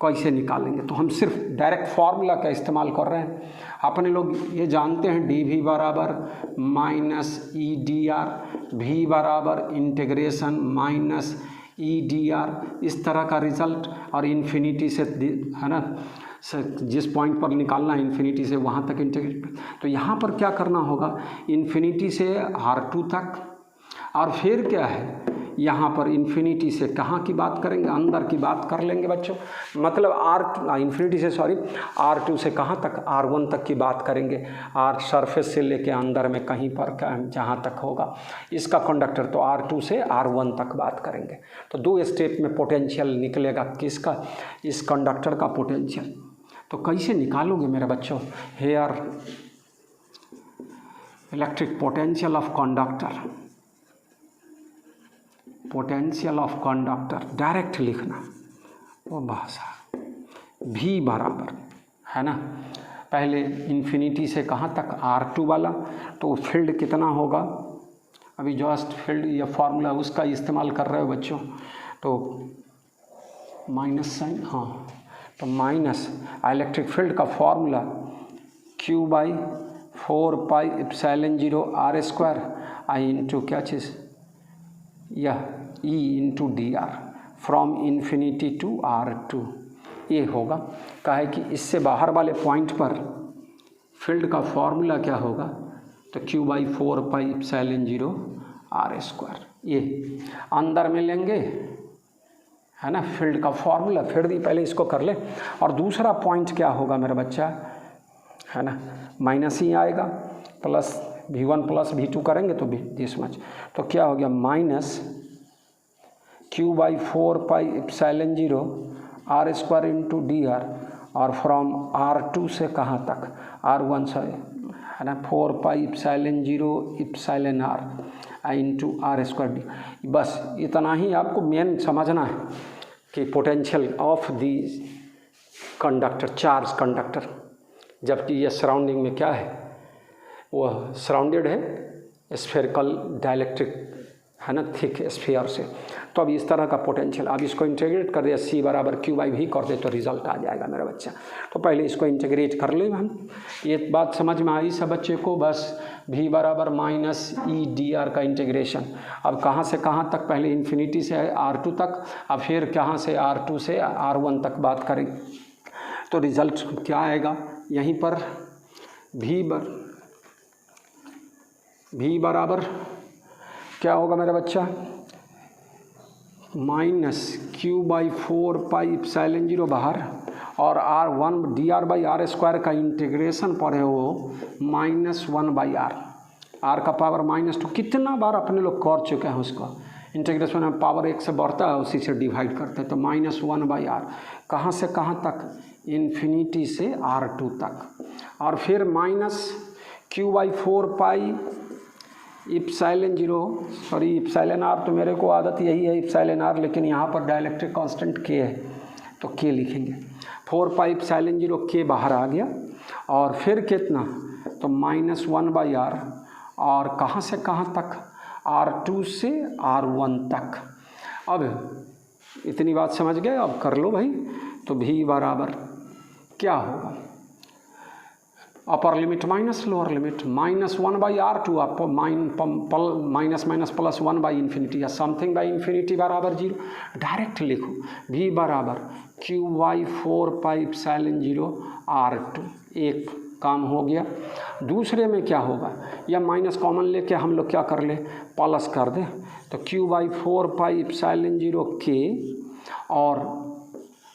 कैसे निकालेंगे, तो हम सिर्फ डायरेक्ट फार्मूला का इस्तेमाल कर रहे हैं। अपने लोग ये जानते हैं dV बराबर माइनस EdR, V बराबर इंटीग्रेशन माइनस EDR, इस तरह का रिजल्ट। और इन्फिनिटी से, है ना, जिस पॉइंट पर निकालना है इन्फिनिटी से वहाँ तक इंटीग्रेट। तो यहाँ पर क्या करना होगा, इन्फिनिटी से R2 तक, और फिर क्या है यहाँ पर इन्फिनिटी से कहाँ की बात करेंगे, अंदर की बात कर लेंगे बच्चों। मतलब इन्फिनिटी से R2 से कहाँ तक, R1 तक की बात करेंगे। R सरफेस से लेके अंदर में कहीं पर जहाँ तक होगा इसका कंडक्टर, तो R2 से R1 तक बात करेंगे। तो 2 स्टेप में पोटेंशियल निकलेगा किसका, इस कंडक्टर का पोटेंशियल। तो कैसे निकालोगे मेरे बच्चों, here electric potential of conductor, potential of conductor direct लिखना वो भाषा V बराबर, है ना, पहले इन्फिनिटी से कहाँ तक R2 वाला, तो फील्ड कितना होगा, अभी जस्ट फील्ड या फार्मूला उसका इस्तेमाल कर रहे हो बच्चों, तो माइनस साइन, हाँ, तो माइनस इलेक्ट्रिक फील्ड का फार्मूला Q/4πε0 R² आई इंटू क्या चीज़, यह E into DR from infinity to R2, ये होगा। कहा है कि इससे बाहर वाले पॉइंट पर फील्ड का फॉर्मूला क्या होगा, तो Q/4πε0 R²। ये अंदर में लेंगे, है ना, फील्ड का फॉर्मूला, फिर भी पहले इसको कर ले। और दूसरा पॉइंट क्या होगा मेरा बच्चा, है ना, माइनस ही आएगा, प्लस V1 प्लस V2 करेंगे तो दिस मच, तो क्या हो गया minus Q/4πε0 R² into DR, और फ्रॉम R2 से कहाँ तक, R1 से, है ना, 4πε0 εr इंटू R²D। बस इतना ही आपको मेन समझना है कि potential of the conductor, charge conductor, जबकि ये सराउंडिंग में क्या है, वह सराउंडेड है स्फेरिकल डाइलेक्ट्रिक, है ना, थिक स्फीयर से। तो अब इस तरह का पोटेंशियल, अब इसको इंटीग्रेट कर दिया, C बराबर Q/V कर दे तो रिजल्ट आ जाएगा मेरा बच्चा। तो पहले इसको इंटीग्रेट कर ले हम, ये बात समझ में आई सब बच्चे को। बस V बराबर माइनस EDR का इंटीग्रेशन, अब कहाँ से कहाँ तक, पहले इन्फिनिटी से R2 तक, अब फिर कहाँ से R2 से R1 तक बात करें, तो रिजल्ट क्या आएगा यहीं पर, V बराबर क्या होगा मेरा बच्चा, माइनस Q/4πε0 बाहर, और R1 DR/R² का इंटीग्रेशन पर है वो -1/R, R का पावर -2, कितना बार अपने लोग कर चुके हैं उसको, इंटीग्रेशन में पावर 1 से बढ़ता है उसी से डिवाइड करते हैं, तो -1/R, कहाँ से कहाँ तक, इन्फिनिटी से R2 तक, और फिर माइनस Q/4πε0, सॉरी εr, तो मेरे को आदत यही है εr, लेकिन यहाँ पर डाइलेक्ट्रिक कांस्टेंट K है तो K लिखेंगे, 4πε0 K बाहर आ गया, और फिर कितना, तो -1/R, और कहाँ से कहाँ तक, R2 से R1 तक। अब इतनी बात समझ गए, अब कर लो भाई। तो V बराबर क्या होगा, upper limit minus lower limit, -1/R2 आपको माइनस माइनस प्लस 1/∞ या समथिंग बाई इन्फिनिटी बराबर 0, डायरेक्ट लिखो V बराबर Q/4πε0 R2, एक काम हो गया। दूसरे में क्या होगा, या माइनस कॉमन लेके हम लोग क्या कर ले, प्लस कर दे, तो Q/4πε0 K, और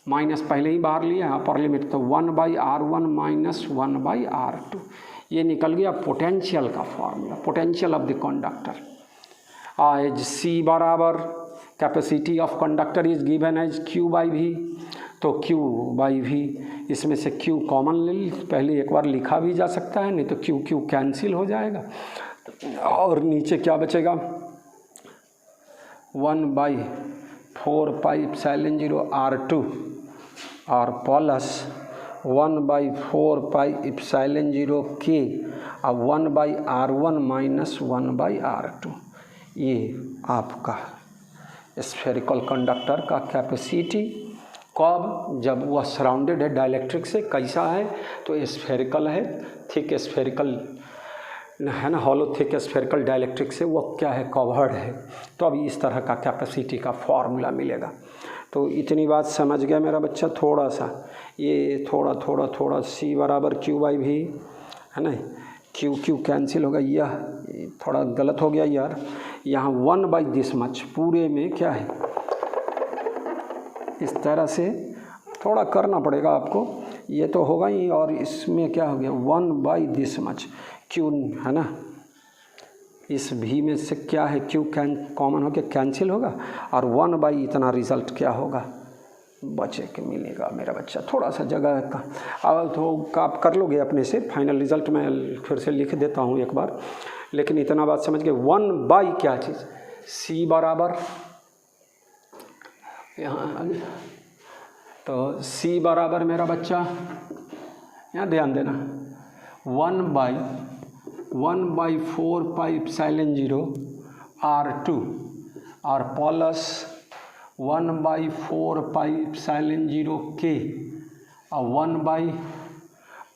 माइनस पहले ही बाहर लिया है अपर लिमिट, तो 1/R1 माइनस 1/R2, ये निकल गया पोटेंशियल का formula, potential of the conductor. As C बराबर capacity of conductor is given as Q/V, तो Q/V, इसमें से Q कॉमन ले ली, पहले एक बार लिखा भी जा सकता है, नहीं तो Q कैंसिल हो जाएगा, और नीचे क्या बचेगा, 1/4πε0 R2 और प्लस 1/4πε0 K, और 1/R1 माइनस 1/R2, ये आपका स्फेरिकल कंडक्टर का कैपेसिटी। कब, जब वह सराउंडेड है डाइलेक्ट्रिक से, कैसा है, तो स्फेरिकल है, थिक स्फेरिकल है ना, हॉलो थिक स्फेरिकल डाइलेक्ट्रिक से वो क्या है, कवर्ड है। तो अब इस तरह का कैपेसिटी का फॉर्मूला मिलेगा। तो इतनी बात समझ गया मेरा बच्चा। थोड़ा सा ये थोड़ा सी बराबर क्यू बाई भी, है ना, क्यू कैंसिल होगा, यह थोड़ा गलत हो गया यार, यहाँ 1 बाई दिस मच पूरे में क्या है, इस तरह से थोड़ा करना पड़ेगा आपको, ये तो होगा ही। और इसमें क्या हो गया 1 बाई दिस मच क्यू, है ना, इस भी में से क्या है क्यू कॉमन होकर कैंसिल होगा और 1 बाई इतना रिज़ल्ट क्या होगा, बचे के मिलेगा मेरा बच्चा। थोड़ा सा जगह का अब तो आप कर लोगे अपने से, फाइनल रिज़ल्ट मैं फिर से लिख देता हूँ एक बार, लेकिन इतना बात समझ के 1 बाई क्या चीज़, सी बराबर यहाँ, तो सी बराबर मेरा बच्चा यहाँ ध्यान देना 1 बाई 4 पाई एप्सिलॉन 0 R2 और plus 1 by 4 pi epsilon 0 K और 1 by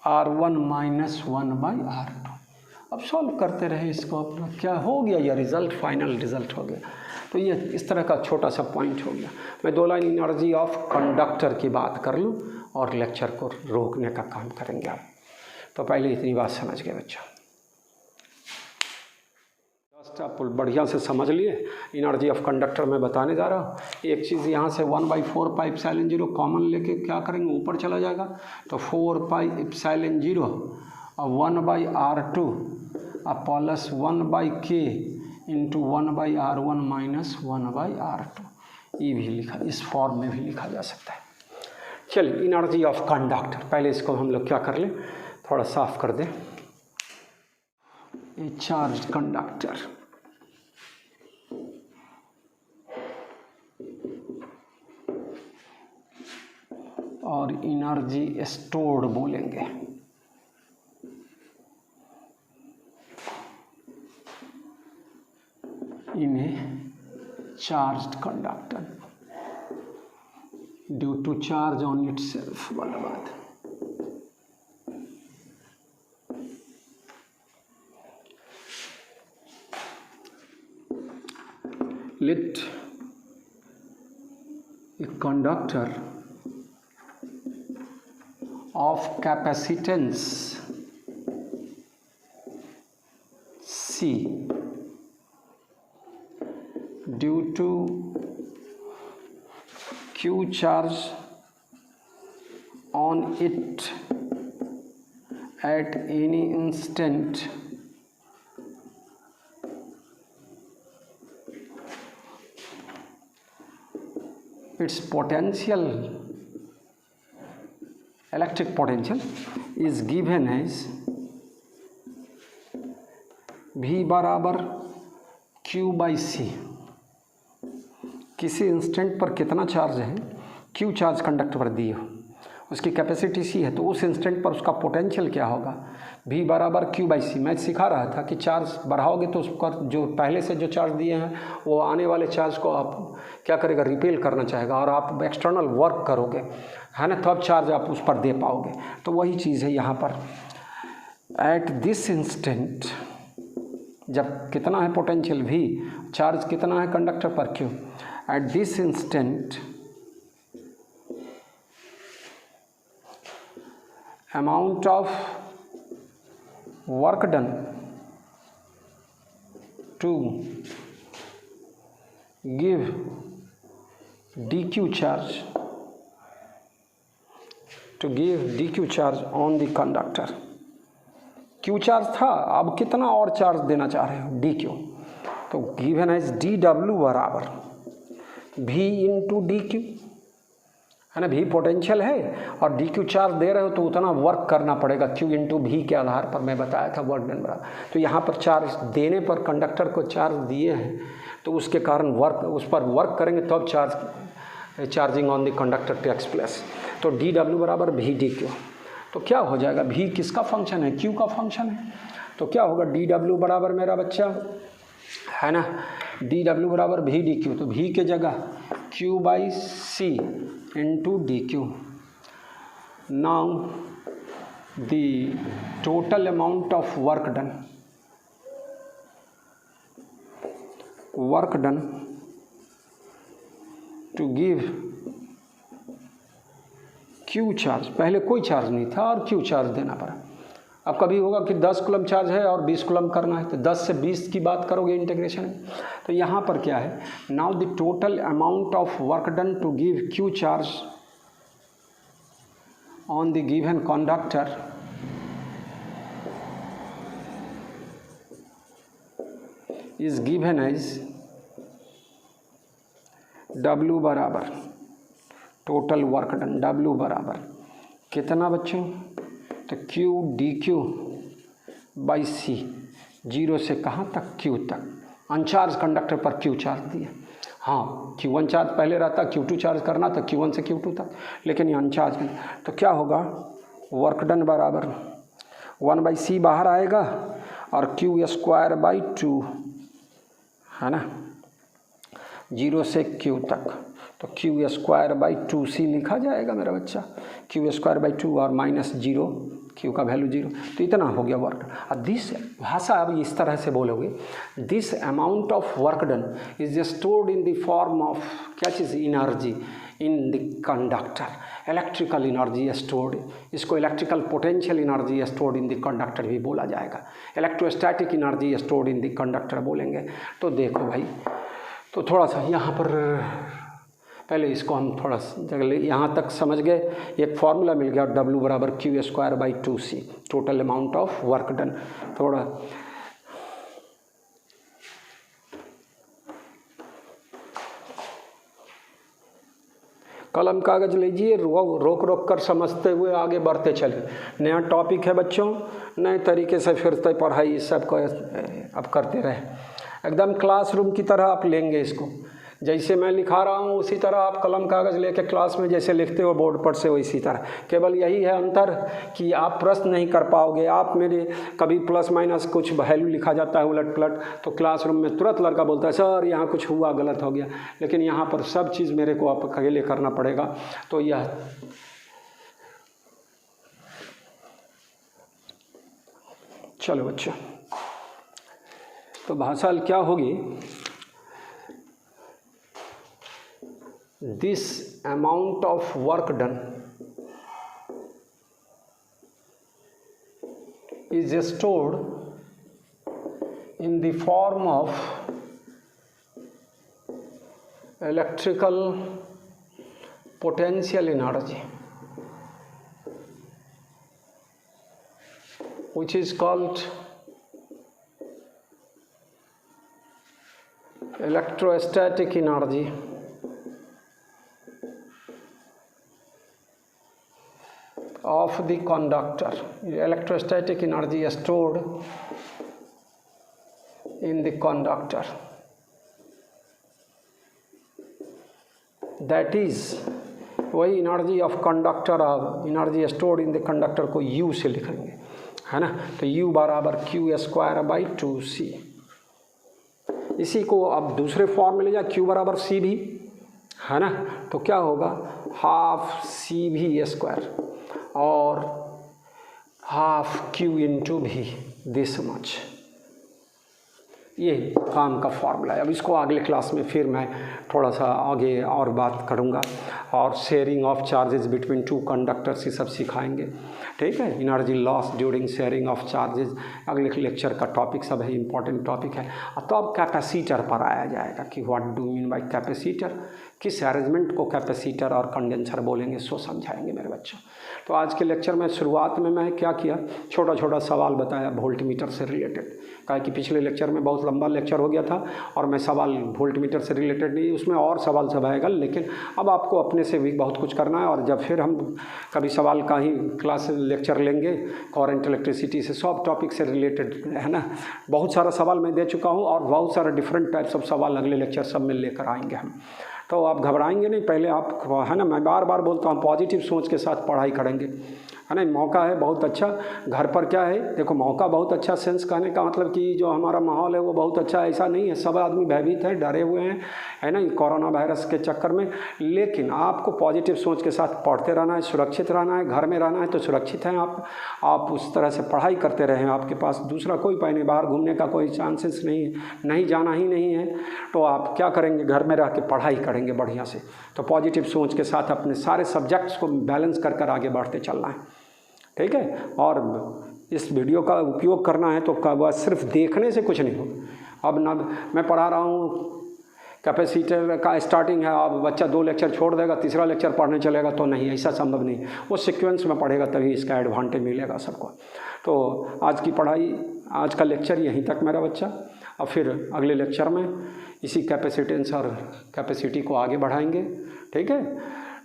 R1 minus 1 by R2। अब सॉल्व करते रहे इसको, अपना क्या हो गया, यह रिज़ल्ट फाइनल रिज़ल्ट हो गया। तो ये इस तरह का छोटा सा पॉइंट हो गया। मैं 2 लाइन एनर्जी ऑफ कंडक्टर की बात कर लूँ और लेक्चर को रोकने का काम करेंगे आप। तो पहले इतनी बात समझ गए बच्चा, आप बढ़िया से समझ लिए। एनर्जी ऑफ कंडक्टर मैं बताने जा रहा हूँ। एक चीज़ यहाँ से 1 बाई 4 पाई एप्सिलॉन 0 कॉमन लेके क्या करेंगे, ऊपर चला जाएगा, तो 4 पाई एप्सिलॉन 0 और 1 बाई R2 और plus 1 by K into 1 by R1 minus 1 by R2। ये भी लिखा, इस फॉर्म में भी लिखा जा सकता है। चलिए एनर्जी ऑफ कंडक्टर, पहले इसको हम लोग क्या कर लें, थोड़ा साफ कर दें। ए चार्ज कंडक्टर और एनर्जी स्टोर्ड बोलेंगे। इन्हें charged conductor due to charge on itself वाला बात। Let a conductor of capacitance C due to Q charge on it at any instant its potential, electric potential is given as V बराबर Q by C। किसी instant पर कितना charge है, Q charge conductor पर दी हो, उसकी capacity C है, तो उस इंस्टेंट पर उसका पोटेंशियल क्या होगा, V बराबर Q बाई C। मैं सिखा रहा था कि चार्ज बढ़ाओगे तो उसका जो पहले से जो चार्ज दिए हैं वो आने वाले चार्ज को आप क्या करेगा, रिपेल करना चाहेगा, और आप एक्सटर्नल वर्क करोगे, है ना, तब चार्ज आप उस पर दे पाओगे। तो वही चीज़ है यहाँ पर। एट दिस इंस्टेंट, जब कितना है पोटेंशियल V, चार्ज कितना है कंडक्टर पर Q, at this instant amount of work done to give dq charge on the conductor। q charge था, अब कितना और चार्ज देना चाह रहे हो, dq, तो गिवन है dw बराबर v इंटू dq, है ना, v पोटेंशियल है और dq चार्ज दे रहे हो तो उतना वर्क करना पड़ेगा q इंटू v के आधार पर। मैं बताया था वर्क डन बराबर, तो यहाँ पर चार्ज देने पर कंडक्टर को चार्ज दिए हैं तो उसके कारण वर्क, उस पर वर्क करेंगे तब charging on the conductor takes place. तो dw बराबर v dq, तो क्या हो जाएगा, v किसका फंक्शन है, q का फंक्शन है, तो क्या होगा dw बराबर मेरा बच्चा, है ना, dw बराबर v dq, तो v के जगह q by c into dq। Now the total amount of work done, work done to give Q charge, पहले कोई चार्ज नहीं था और क्यू चार्ज देना पड़ा। अब कभी होगा कि 10 कूलम चार्ज है और 20 कूलम करना है, तो 10 से 20 की बात करोगे इंटीग्रेशन में। तो यहाँ पर क्या है, now the total amount of work done to give Q charge on the given conductor is given as W बराबर टोटल वर्क डन, W बराबर कितना बच्चों, तो Q dQ बाई C, 0 से कहाँ तक, Q तक। अनचार्ज कंडक्टर पर Q चार्ज दिया, हाँ Q1 चार्ज पहले रहता, Q2 चार्ज करना तो Q1 से Q2 तक, लेकिन ये अनचार्ज में। तो क्या होगा, वर्क डन बराबर 1/C बाहर आएगा और Q²/2 है ना, 0 से Q तक, तो Q²/2C लिखा जाएगा मेरा बच्चा, Q²/2 और -0, Q का वैल्यू 0, तो इतना हो गया वर्क। अब दिस भाषा अब इस तरह से बोलोगे, this amount of work done is stored in the form of क्या चीज़, energy in the conductor, electrical energy stored, इसको electrical potential energy stored in the conductor भी बोला जाएगा, electrostatic energy stored in the conductor बोलेंगे। तो देखो भाई, तो थोड़ा सा यहाँ पर पहले इसको हम थोड़ा जगह यहाँ तक समझ गए, एक फार्मूला मिल गया, W बराबर Q²/2C total amount of work done. थोड़ा कलम कागज लीजिए, रोक रोक कर समझते हुए आगे बढ़ते चले। नया टॉपिक है बच्चों, नए तरीके से फिर से पढ़ाई सब को अब करते रहे, एकदम क्लासरूम की तरह आप लेंगे इसको। जैसे मैं लिखा रहा हूँ उसी तरह आप कलम कागज़ लेके क्लास में जैसे लिखते हो बोर्ड पर से वैसी तरह, केवल यही है अंतर कि आप प्रश्न नहीं कर पाओगे। आप मेरे कभी प्लस माइनस कुछ वैल्यू लिखा जाता है उलट पलट, तो क्लासरूम में तुरंत लड़का बोलता है सर यहाँ कुछ हुआ, गलत हो गया, लेकिन यहाँ पर सब चीज़ मेरे को आप अकेले करना पड़ेगा। तो यह चलो बच्चों, तो भाषा क्या होगी, this amount of work done is stored in the form of electrical potential energy, which is called electrostatic energy of the conductor, electrostatic energy stored in the conductor, that is वही energy of conductor, energy stored in the conductor को U से लिखेंगे, है ना। तो U बराबर Q²/2C, इसी को अब दूसरे फॉर्म में ले जाए, Q बराबर C भी, है ना। तो क्या होगा, हाफ CV² और हाफ Q इंटू भी, दिस मच, ये काम का फॉर्मूला है। अब इसको अगले क्लास में फिर मैं थोड़ा सा आगे और बात करूँगा, और sharing of charges between two conductors ये सब सिखाएंगे, ठीक है। Energy loss during sharing of charges अगले लेक्चर का टॉपिक सब है, इम्पॉर्टेंट टॉपिक है। तो अब कैपेसिटर पर आया जाएगा कि what do mean by capacitor, किस अरेंजमेंट को कैपेसिटर और कंडेंसर बोलेंगे, सो समझाएंगे मेरे बच्चों। तो आज के लेक्चर में शुरुआत में मैं क्या किया, छोटा छोटा सवाल बताया वोल्टमीटर से रिलेटेड, कहा कि पिछले लेक्चर में बहुत लंबा लेक्चर हो गया था और मैं सवाल वोल्टमीटर से रिलेटेड नहीं, उसमें और सवाल सब आएगा, लेकिन अब आपको अपने से भी बहुत कुछ करना है। और जब फिर हम कभी सवाल का ही क्लास लेक्चर लेंगे करंट इलेक्ट्रिसिटी से, सब टॉपिक से रिलेटेड, है ना। बहुत सारा सवाल मैं दे चुका हूँ और बहुत सारा डिफरेंट टाइप्स ऑफ सवाल अगले लेक्चर सब में लेकर आएंगे हम। तो आप घबराएंगे नहीं, पहले आप, है ना, मैं बार बार बोलता हूँ पॉजिटिव सोच के साथ पढ़ाई करेंगे, है ना। मौका है बहुत अच्छा। घर पर क्या है, देखो मौका बहुत अच्छा, सेंस कहने का मतलब कि जो हमारा माहौल है वो बहुत अच्छा है, ऐसा नहीं है। सब आदमी भयभीत हैं, डरे हुए हैं, है ना, कोरोना वायरस के चक्कर में। लेकिन आपको पॉजिटिव सोच के साथ पढ़ते रहना है, सुरक्षित रहना है, घर में रहना है तो सुरक्षित हैं आप उस तरह से पढ़ाई करते रहें। आपके पास दूसरा कोई उपाय नहीं, बाहर घूमने का कोई चांसेस नहीं है, नहीं जाना ही नहीं है, तो आप क्या करेंगे, घर में रह के पढ़ाई करेंगे बढ़िया से। तो पॉजिटिव सोच के साथ अपने सारे सब्जेक्ट्स को बैलेंस कर कर आगे बढ़ते चलना है, ठीक है। और इस वीडियो का उपयोग करना है तो वह सिर्फ देखने से कुछ नहीं होगा। अब ना मैं पढ़ा रहा हूँ, कैपेसिटर का स्टार्टिंग है, अब बच्चा 2 लेक्चर छोड़ देगा, तीसरा लेक्चर पढ़ने चलेगा तो नहीं, ऐसा संभव नहीं। वो सीक्वेंस में पढ़ेगा तभी इसका एडवांटेज मिलेगा सबको। तो आज की पढ़ाई, आज का लेक्चर यहीं तक मेरा बच्चा। अब फिर अगले लेक्चर में इसी कैपेसिटेंस और कैपेसिटी को आगे बढ़ाएंगे, ठीक है।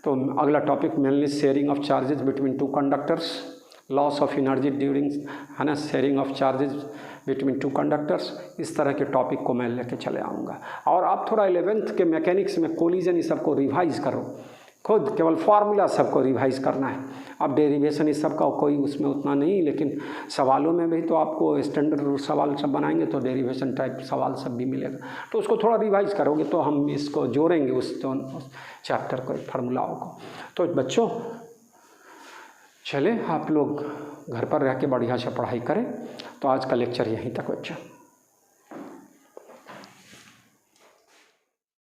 तो अगला topic mainly sharing of charges between 2 conductors, loss of energy during, है ना, sharing of charges between 2 conductors, इस तरह के टॉपिक को मैं लेके चले आऊँगा। और आप थोड़ा 11th के मैकेनिक्स में कोलिजन इस सबको रिवाइज करो, खुद केवल फार्मूला सबको रिवाइज करना है। अब डेरिवेशन इस सब का कोई उसमें उतना नहीं, लेकिन सवालों में भी तो आपको स्टैंडर्ड सवाल सब बनाएंगे तो डेरिवेशन टाइप सवाल सब भी मिलेगा, तो उसको थोड़ा रिवाइज करोगे तो हम इसको जोड़ेंगे उस चैप्टर को, फार्मूलाओं को। तो बच्चों चले, आप लोग घर पर रह के बढ़िया से पढ़ाई करें। तो आज का लेक्चर यहीं तक बच्चों।